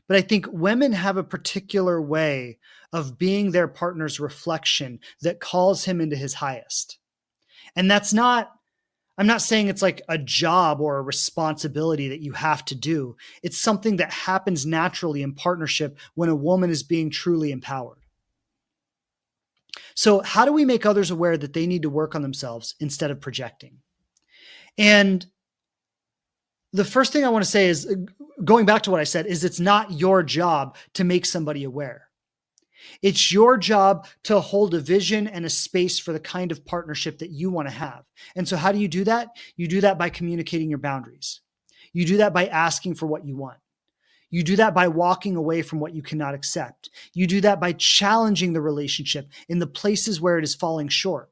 But I think women have a particular way of being their partner's reflection that calls him into his highest. And I'm not saying it's like a job or a responsibility that you have to do. It's something that happens naturally in partnership when a woman is being truly empowered. So how do we make others aware that they need to work on themselves instead of projecting? And the first thing I want to say is, going back to what I said, is it's not your job to make somebody aware. It's your job to hold a vision and a space for the kind of partnership that you want to have. And so how do you do that? You do that by communicating your boundaries. You do that by asking for what you want. You do that by walking away from what you cannot accept. You do that by challenging the relationship in the places where it is falling short.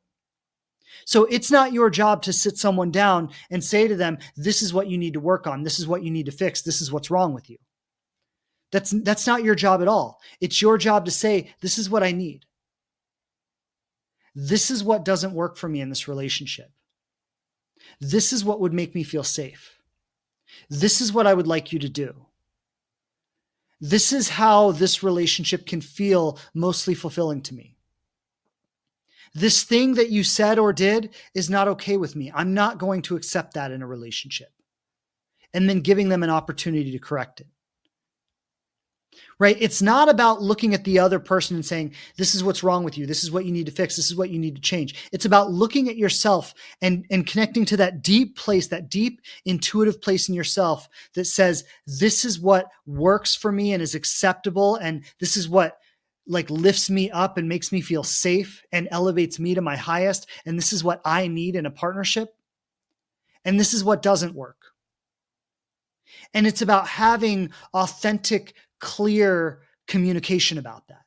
So it's not your job to sit someone down and say to them, this is what you need to work on. This is what you need to fix. This is what's wrong with you. That's not your job at all. It's your job to say, this is what I need. This is what doesn't work for me in this relationship. This is what would make me feel safe. This is what I would like you to do. This is how this relationship can feel mostly fulfilling to me. This thing that you said or did is not okay with me. I'm not going to accept that in a relationship. And then giving them an opportunity to correct it. right? It's not about looking at the other person and saying, this is what's wrong with you. This is what you need to fix. This is what you need to change. It's about looking at yourself and connecting to that deep place, that deep intuitive place in yourself that says, this is what works for me and is acceptable. And this is what like lifts me up and makes me feel safe and elevates me to my highest. And this is what I need in a partnership. And this is what doesn't work. And it's about having authentic, clear communication about that.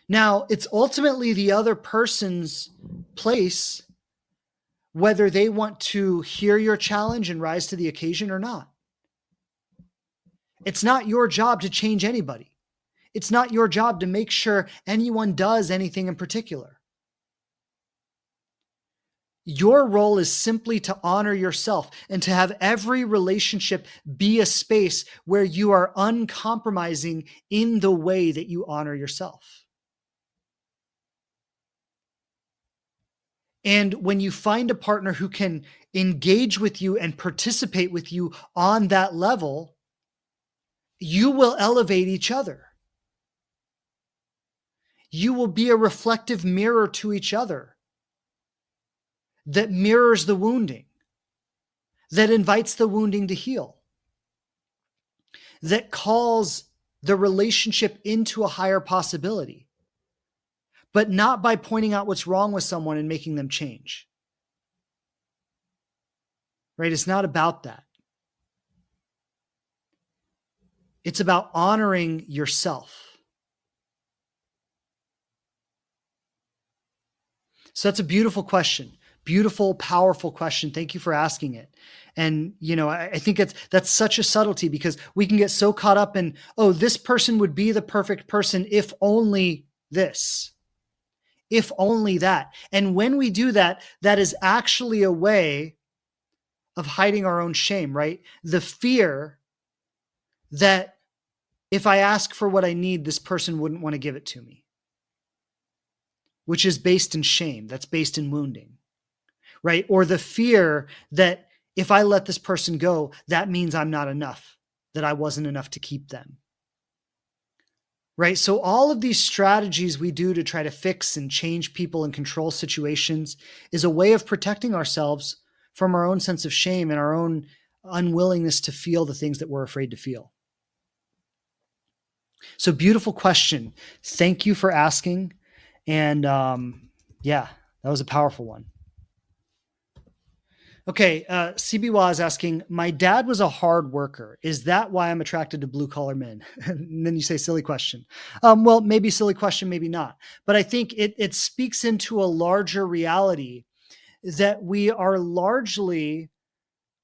Now, it's ultimately the other person's place whether they want to hear your challenge and rise to the occasion or not. It's not your job to change anybody. It's not your job to make sure anyone does anything in particular. Your role is simply to honor yourself and to have every relationship be a space where you are uncompromising in the way that you honor yourself. And when you find a partner who can engage with you and participate with you on that level, you will elevate each other. You will be a reflective mirror to each other that mirrors the wounding, that invites the wounding to heal, that calls the relationship into a higher possibility, but not by pointing out what's wrong with someone and making them change. Right? It's not about that. It's about honoring yourself. So that's a beautiful question. Beautiful, powerful question. Thank you for asking it. And, I think that's such a subtlety because we can get so caught up in, oh, this person would be the perfect person if only this, if only that. And when we do that, that is actually a way of hiding our own shame, right? The fear that if I ask for what I need, this person wouldn't want to give it to me, which is based in shame. That's based in wounding. Right? Or the fear that if I let this person go, that means I'm not enough, that I wasn't enough to keep them. Right? So all of these strategies we do to try to fix and change people and control situations is a way of protecting ourselves from our own sense of shame and our own unwillingness to feel the things that we're afraid to feel. So beautiful question. Thank you for asking. And that was a powerful one. Okay, CBWA is asking, my dad was a hard worker. Is that why I'm attracted to blue collar men? And then you say, silly question. Well, maybe silly question, maybe not. But I think it speaks into a larger reality that we are largely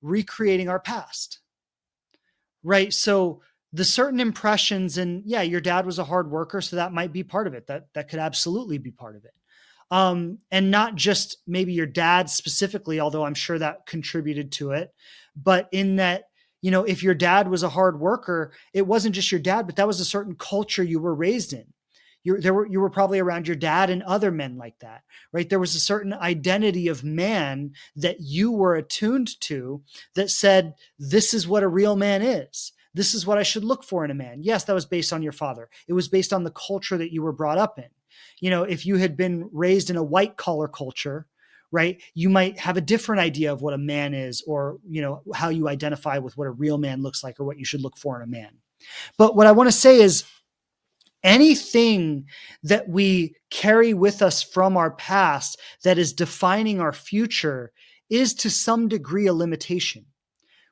recreating our past, right? So the certain impressions, and yeah, your dad was a hard worker, so that might be part of it. That could absolutely be part of it. And not just maybe your dad specifically, although I'm sure that contributed to it, but in that, if your dad was a hard worker, it wasn't just your dad, but that was a certain culture you were raised in. You were probably around your dad and other men like that, right? There was a certain identity of man that you were attuned to that said, this is what a real man is. This is what I should look for in a man. Yes, that was based on your father. It was based on the culture that you were brought up in. If you had been raised in a white collar culture, right, you might have a different idea of what a man is, or, how you identify with what a real man looks like or what you should look for in a man. But what I want to say is anything that we carry with us from our past that is defining our future is to some degree a limitation.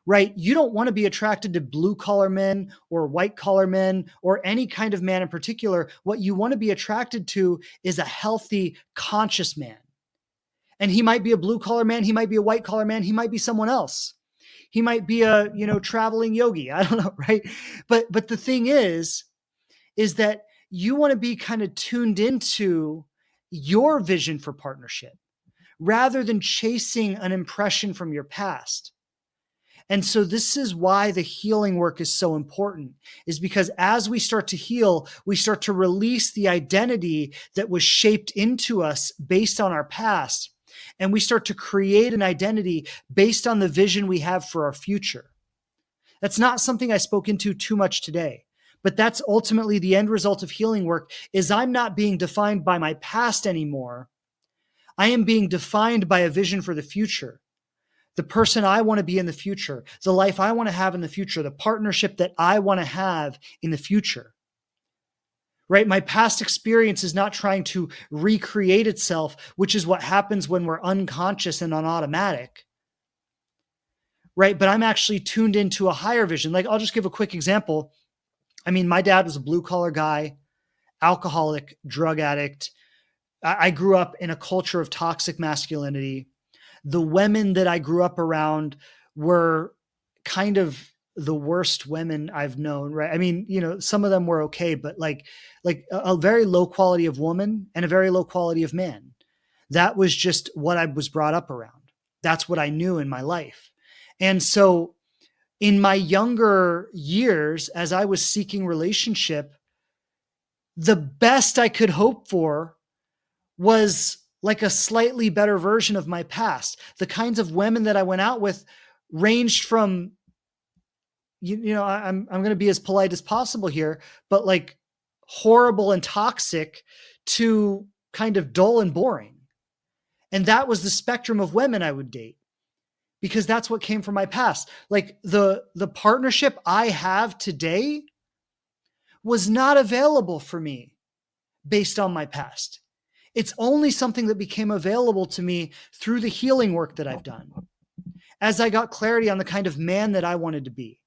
Right? You don't want to be attracted to blue collar men or white collar men or any kind of man in particular. What you want to be attracted to is a healthy, conscious man. And he might be a blue collar man. He might be a white collar man. He might be someone else. He might be a, traveling yogi. I don't know. Right. But the thing is that you want to be kind of tuned into your vision for partnership rather than chasing an impression from your past. And so this is why the healing work is so important, is because as we start to heal, we start to release the identity that was shaped into us based on our past. And we start to create an identity based on the vision we have for our future. That's not something I spoke into too much today. But that's ultimately the end result of healing work is I'm not being defined by my past anymore. I am being defined by a vision for the future. The person I want to be in the future, the life I want to have in the future, the partnership that I want to have in the future. Right? My past experience is not trying to recreate itself, which is what happens when we're unconscious and on automatic. Right? But I'm actually tuned into a higher vision. Like, I'll just give a quick example. I mean, my dad was a blue collar guy, alcoholic, drug addict. I grew up in a culture of toxic masculinity. The women that I grew up around were kind of the worst women I've known, right? I mean, some of them were okay, but like a very low quality of woman and a very low quality of man. That was just what I was brought up around. That's what I knew in my life. And so in my younger years, as I was seeking relationship, the best I could hope for was like a slightly better version of my past. The kinds of women that I went out with ranged from, I'm going to be as polite as possible here, but like horrible and toxic to kind of dull and boring. And that was the spectrum of women I would date, because that's what came from my past. Like the partnership I have today was not available for me based on my past. It's only something that became available to me through the healing work that I've done. As I got clarity on the kind of man that I wanted to be,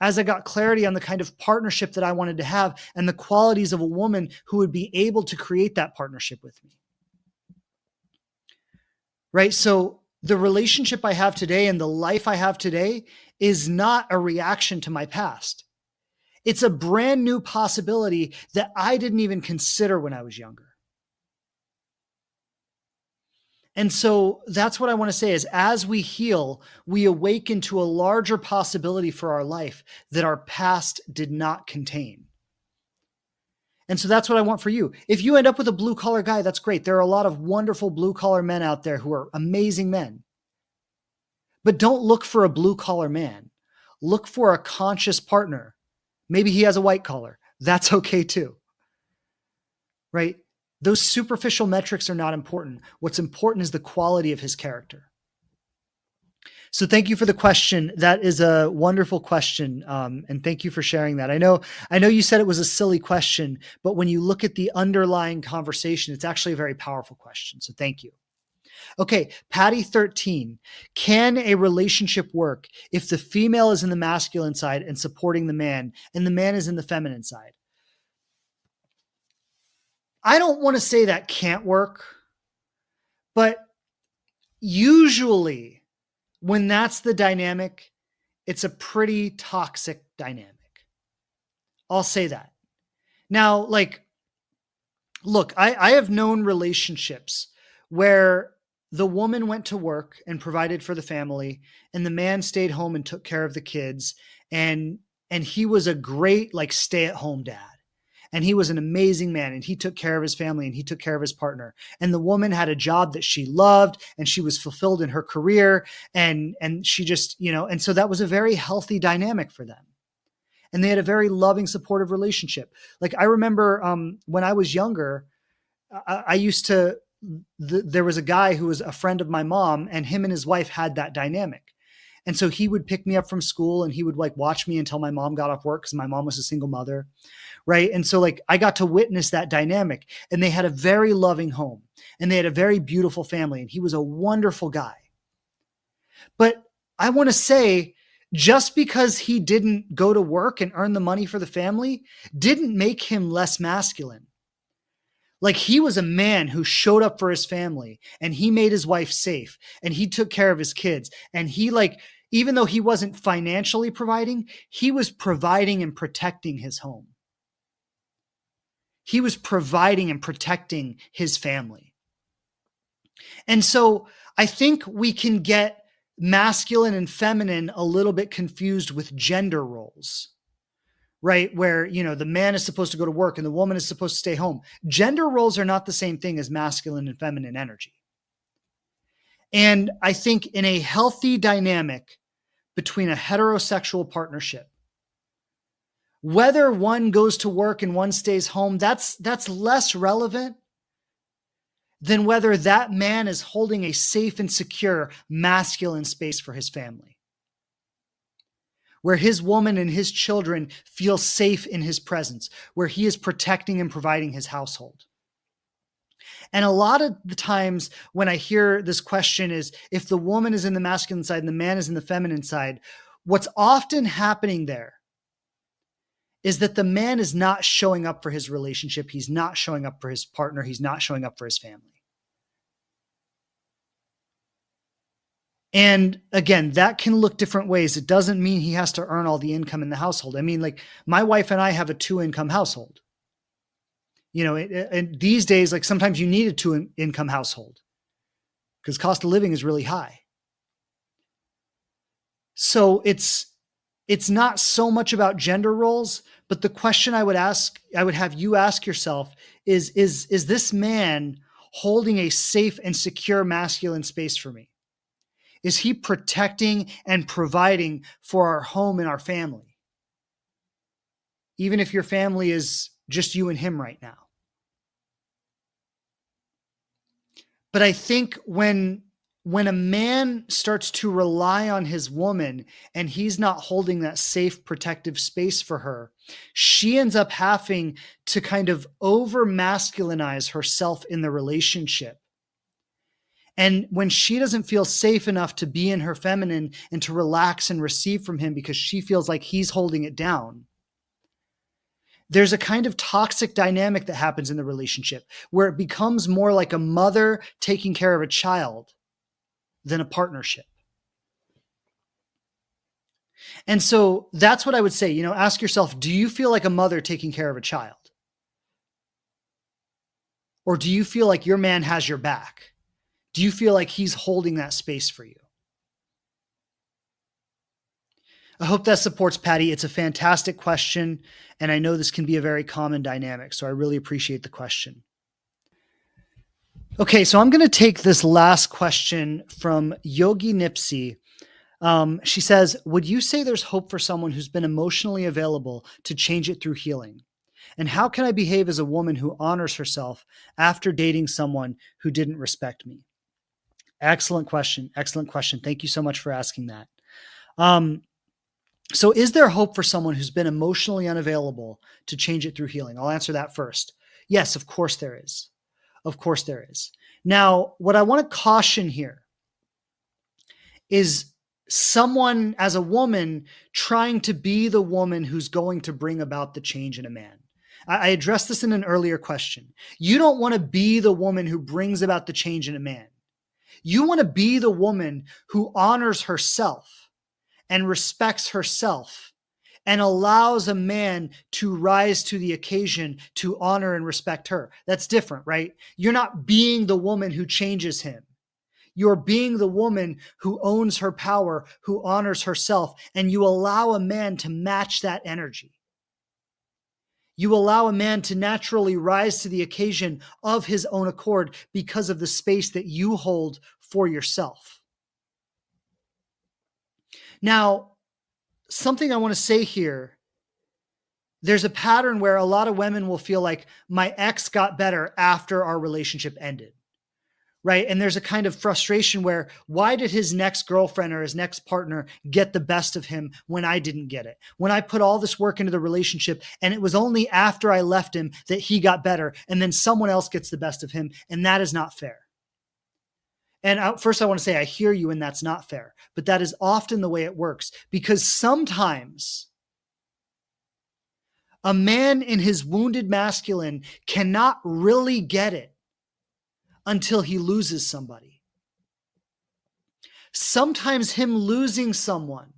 as I got clarity on the kind of partnership that I wanted to have and the qualities of a woman who would be able to create that partnership with me. Right? So the relationship I have today and the life I have today is not a reaction to my past. It's a brand new possibility that I didn't even consider when I was younger. And so that's what I want to say is as we heal, we awaken to a larger possibility for our life that our past did not contain. And so that's what I want for you. If you end up with a blue collar guy, that's great. There are a lot of wonderful blue collar men out there who are amazing men. But don't look for a blue collar man. Look for a conscious partner. Maybe he has a white collar. That's okay too. Right? Those superficial metrics are not important. What's important is the quality of his character. So thank you for the question. That is a wonderful question. And thank you for sharing that. I know you said it was a silly question, but when you look at the underlying conversation, it's actually a very powerful question. So thank you. Okay, Patty 13. Can a relationship work if the female is in the masculine side and supporting the man, and the man is in the feminine side? I don't want to say that can't work, but usually when that's the dynamic, it's a pretty toxic dynamic. I'll say that. Now, like, look, I have known relationships where the woman went to work and provided for the family, and the man stayed home and took care of the kids. And he was a great, like, stay-at-home dad. And he was an amazing man, and he took care of his family, and he took care of his partner. And the woman had a job that she loved, and she was fulfilled in her career. And she just, and so that was a very healthy dynamic for them. And they had a very loving, supportive relationship. Like, I remember when I was younger, I used to, there was a guy who was a friend of my mom, and him and his wife had that dynamic. And so he would pick me up from school, and he would like watch me until my mom got off work, because my mom was a single mother. Right. And so like I got to witness that dynamic, and they had a very loving home, and they had a very beautiful family, and he was a wonderful guy. But I want to say, just because he didn't go to work and earn the money for the family didn't make him less masculine. Like, he was a man who showed up for his family, and he made his wife safe, and he took care of his kids. And he, like, even though he wasn't financially providing, he was providing and protecting his home. He was providing and protecting his family. And so I think we can get masculine and feminine a little bit confused with gender roles, right? Where, the man is supposed to go to work and the woman is supposed to stay home. Gender roles are not the same thing as masculine and feminine energy. And I think in a healthy dynamic, between a heterosexual partnership. Whether one goes to work and one stays home, that's less relevant than whether that man is holding a safe and secure masculine space for his family, where his woman and his children feel safe in his presence, where he is protecting and providing his household. And a lot of the times when I hear this question is, if the woman is in the masculine side and the man is in the feminine side, what's often happening there is that the man is not showing up for his relationship. He's not showing up for his partner. He's not showing up for his family. And again, that can look different ways. It doesn't mean he has to earn all the income in the household. I mean, like my wife and I have a 2-income household. And these days, like sometimes you need a 2-income household because cost of living is really high. So it's not so much about gender roles, but the question I would have you ask yourself is this man holding a safe and secure masculine space for me? Is he protecting and providing for our home and our family? Even if your family is just you and him right now. But I think when a man starts to rely on his woman and he's not holding that safe, protective space for her, she ends up having to kind of over masculinize herself in the relationship. And when she doesn't feel safe enough to be in her feminine and to relax and receive from him because she feels like he's holding it down, there's a kind of toxic dynamic that happens in the relationship where it becomes more like a mother taking care of a child than a partnership. And so that's what I would say, ask yourself, do you feel like a mother taking care of a child? Or do you feel like your man has your back? Do you feel like he's holding that space for you? I hope that supports Patty. It's a fantastic question, and I know this can be a very common dynamic, so I really appreciate the question. Okay, so I'm going to take this last question from Yogi Nipsey. She says, would you say there's hope for someone who's been emotionally available to change it through healing? And how can I behave as a woman who honors herself after dating someone who didn't respect me? Excellent question. Excellent question. Thank you so much for asking that. So is there hope for someone who's been emotionally unavailable to change it through healing? I'll answer that first. Yes, of course there is. Of course there is. Now, what I want to caution here is someone as a woman trying to be the woman who's going to bring about the change in a man. I addressed this in an earlier question. You don't want to be the woman who brings about the change in a man. You want to be the woman who honors herself and respects herself and allows a man to rise to the occasion to honor and respect her. That's different, right? You're not being the woman who changes him. You're being the woman who owns her power, who honors herself, and you allow a man to match that energy. You allow a man to naturally rise to the occasion of his own accord because of the space that you hold for yourself. Now, something I want to say here, there's a pattern where a lot of women will feel like my ex got better after our relationship ended, right? And there's a kind of frustration where, why did his next girlfriend or his next partner get the best of him when I didn't get it? When I put all this work into the relationship and it was only after I left him that he got better and then someone else gets the best of him, and that is not fair. And first I want to say I hear you and that's not fair, but that is often the way it works because sometimes a man in his wounded masculine cannot really get it until he loses somebody. Sometimes him losing someone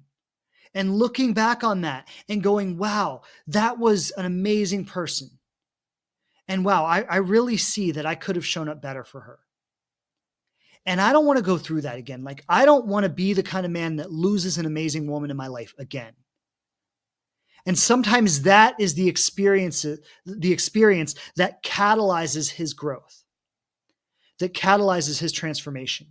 and looking back on that and going, wow, that was an amazing person. And wow, I really see that I could have shown up better for her. And I don't want to go through that again. Like, I don't want to be the kind of man that loses an amazing woman in my life again. And sometimes that is the experience that catalyzes his growth, that catalyzes his transformation.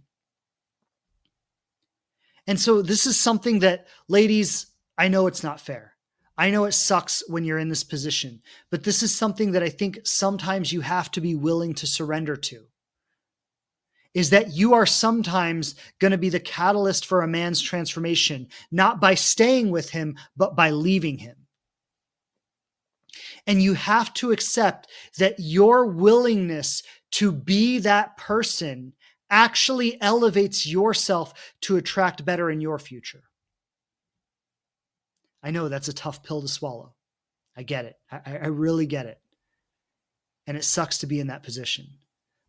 And so this is something that, ladies, I know it's not fair. I know it sucks when you're in this position, but this is something that I think sometimes you have to be willing to surrender to. Is that you are sometimes going to be the catalyst for a man's transformation, not by staying with him, but by leaving him. And you have to accept that your willingness to be that person actually elevates yourself to attract better in your future. I know that's a tough pill to swallow. I get it. I really get it. And it sucks to be in that position.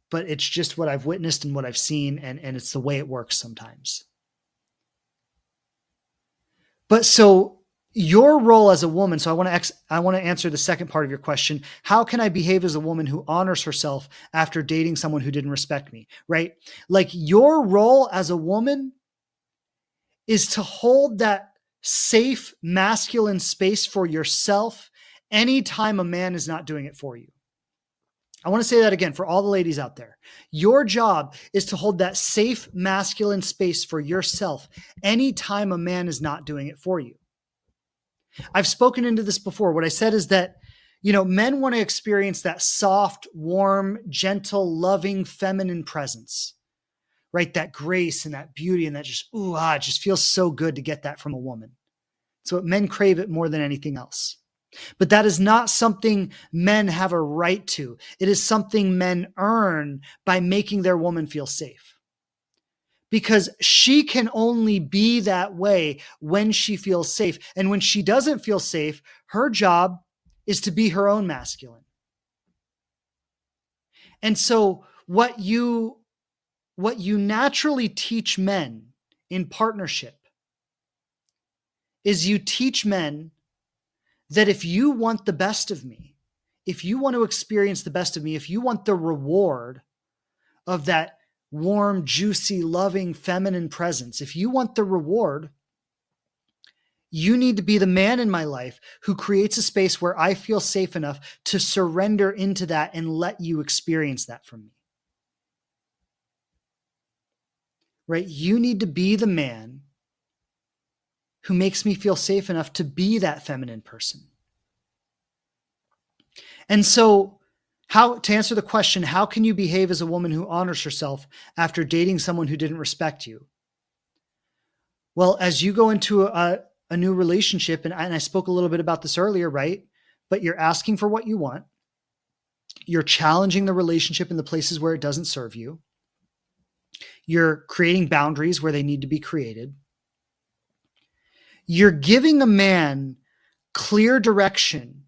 But it's just what I've witnessed and what I've seen, and it's the way it works sometimes. But so your role as a woman, so I want to answer the second part of your question. How can I behave as a woman who honors herself after dating someone who didn't respect me, right? Like, your role as a woman is to hold that safe masculine space for yourself anytime a man is not doing it for you. I want to say that again for all the ladies out there. Your job is to hold that safe masculine space for yourself anytime a man is not doing it for you. I've spoken into this before. What I said is that, men want to experience that soft, warm, gentle, loving, feminine presence, right? That grace and that beauty and that it just feels so good to get that from a woman. So men crave it more than anything else. But that is not something men have a right to. It is something men earn by making their woman feel safe. Because she can only be that way when she feels safe. And when she doesn't feel safe, her job is to be her own masculine. And so what you naturally teach men in partnership is you teach men that if you want the best of me, if you want to experience the best of me, if you want the reward of that warm, juicy, loving, feminine presence, if you want the reward, you need to be the man in my life who creates a space where I feel safe enough to surrender into that and let you experience that from me. Right? You need to be the man who makes me feel safe enough to be that feminine person. And so, to answer the question, how can you behave as a woman who honors herself after dating someone who didn't respect you? Well, as you go into a new relationship, and I spoke a little bit about this earlier, right? But you're asking for what you want. You're challenging the relationship in the places where it doesn't serve you. You're creating boundaries where they need to be created. You're giving a man clear direction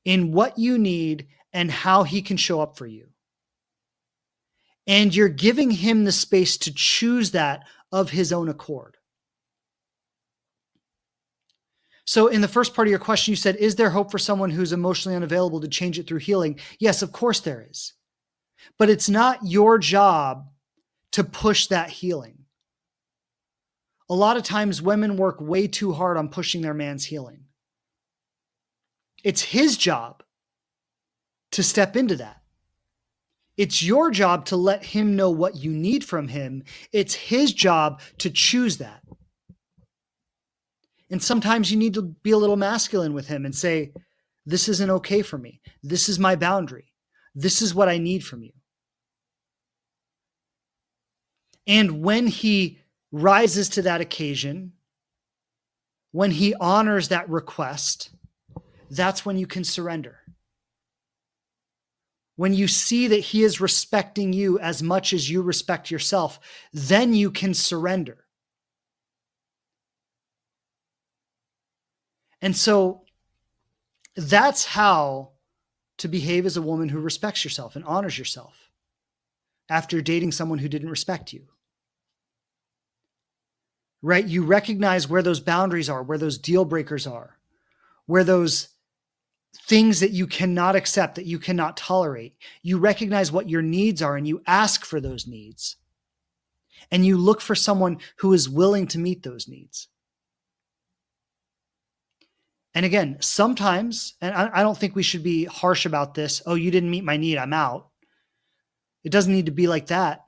in what you need and how he can show up for you. And you're giving him the space to choose that of his own accord. So in the first part of your question, you said, is there hope for someone who's emotionally unavailable to change it through healing? Yes, of course there is. But it's not your job to push that healing. A lot of times women work way too hard on pushing their man's healing. It's his job to step into that. It's your job to let him know what you need from him. It's his job to choose that. And sometimes you need to be a little masculine with him and say, this isn't okay for me. This is my boundary. This is what I need from you. And when he rises to that occasion, when he honors that request, that's when you can surrender. When you see that he is respecting you as much as you respect yourself, then you can surrender. And so that's how to behave as a woman who respects yourself and honors yourself after dating someone who didn't respect you. Right? You recognize where those boundaries are, where those deal breakers are, where those things that you cannot accept, that you cannot tolerate. You recognize what your needs are and you ask for those needs. And you look for someone who is willing to meet those needs. And again, sometimes, and I don't think we should be harsh about this. Oh, you didn't meet my need, I'm out. It doesn't need to be like that.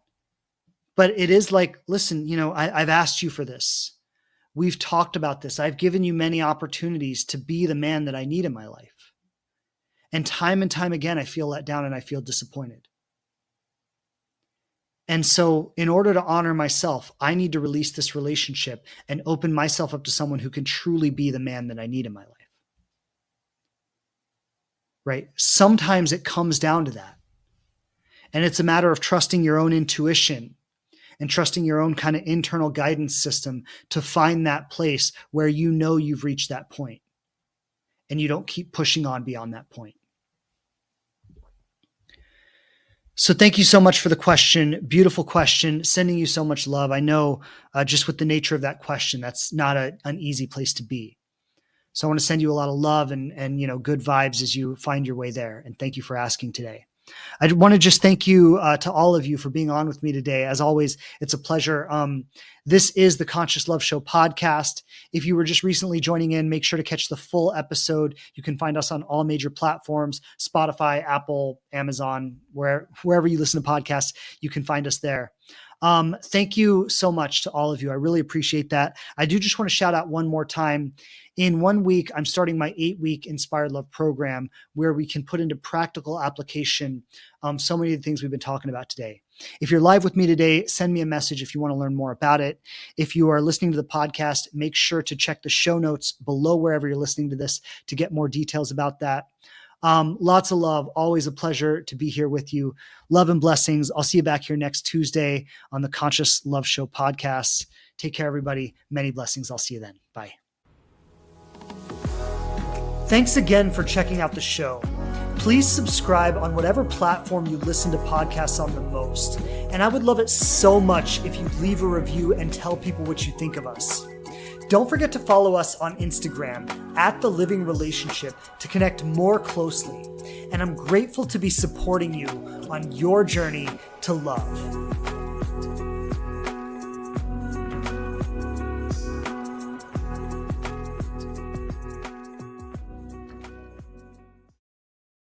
But it is like, listen, I've asked you for this. We've talked about this. I've given you many opportunities to be the man that I need in my life. And time again, I feel let down and I feel disappointed. And so in order to honor myself, I need to release this relationship and open myself up to someone who can truly be the man that I need in my life. Right? Sometimes it comes down to that. And it's a matter of trusting your own intuition and trusting your own kind of internal guidance system to find that place where you know you've reached that point and you don't keep pushing on beyond that point. So thank you so much for the question. Beautiful question. Sending you so much love. I know just with the nature of that question, that's not an easy place to be. So I want to send you a lot of love and good vibes as you find your way there. And thank you for asking today. I want to just thank you to all of you for being on with me today. As always, it's a pleasure. This is the Conscious Love Show podcast. If you were just recently joining in, make sure to catch the full episode. You can find us on all major platforms, Spotify, Apple, Amazon, wherever you listen to podcasts, you can find us there. Thank you so much to all of you. I really appreciate that. I do just want to shout out one more time. In 1 week, I'm starting my 8-week Inspired Love program where we can put into practical application so many of the things we've been talking about today. If you're live with me today, send me a message if you want to learn more about it. If you are listening to the podcast, make sure to check the show notes below wherever you're listening to this to get more details about that. Lots of love. Always a pleasure to be here with you. Love and blessings. I'll see you back here next Tuesday on the Conscious Love Show podcast. Take care, everybody. Many blessings. I'll see you then. Bye. Thanks again for checking out the show. Please subscribe on whatever platform you listen to podcasts on the most. And I would love it so much if you leave a review and tell people what you think of us. Don't forget to follow us on Instagram @TheLivingRelationship to connect more closely. And I'm grateful to be supporting you on your journey to love.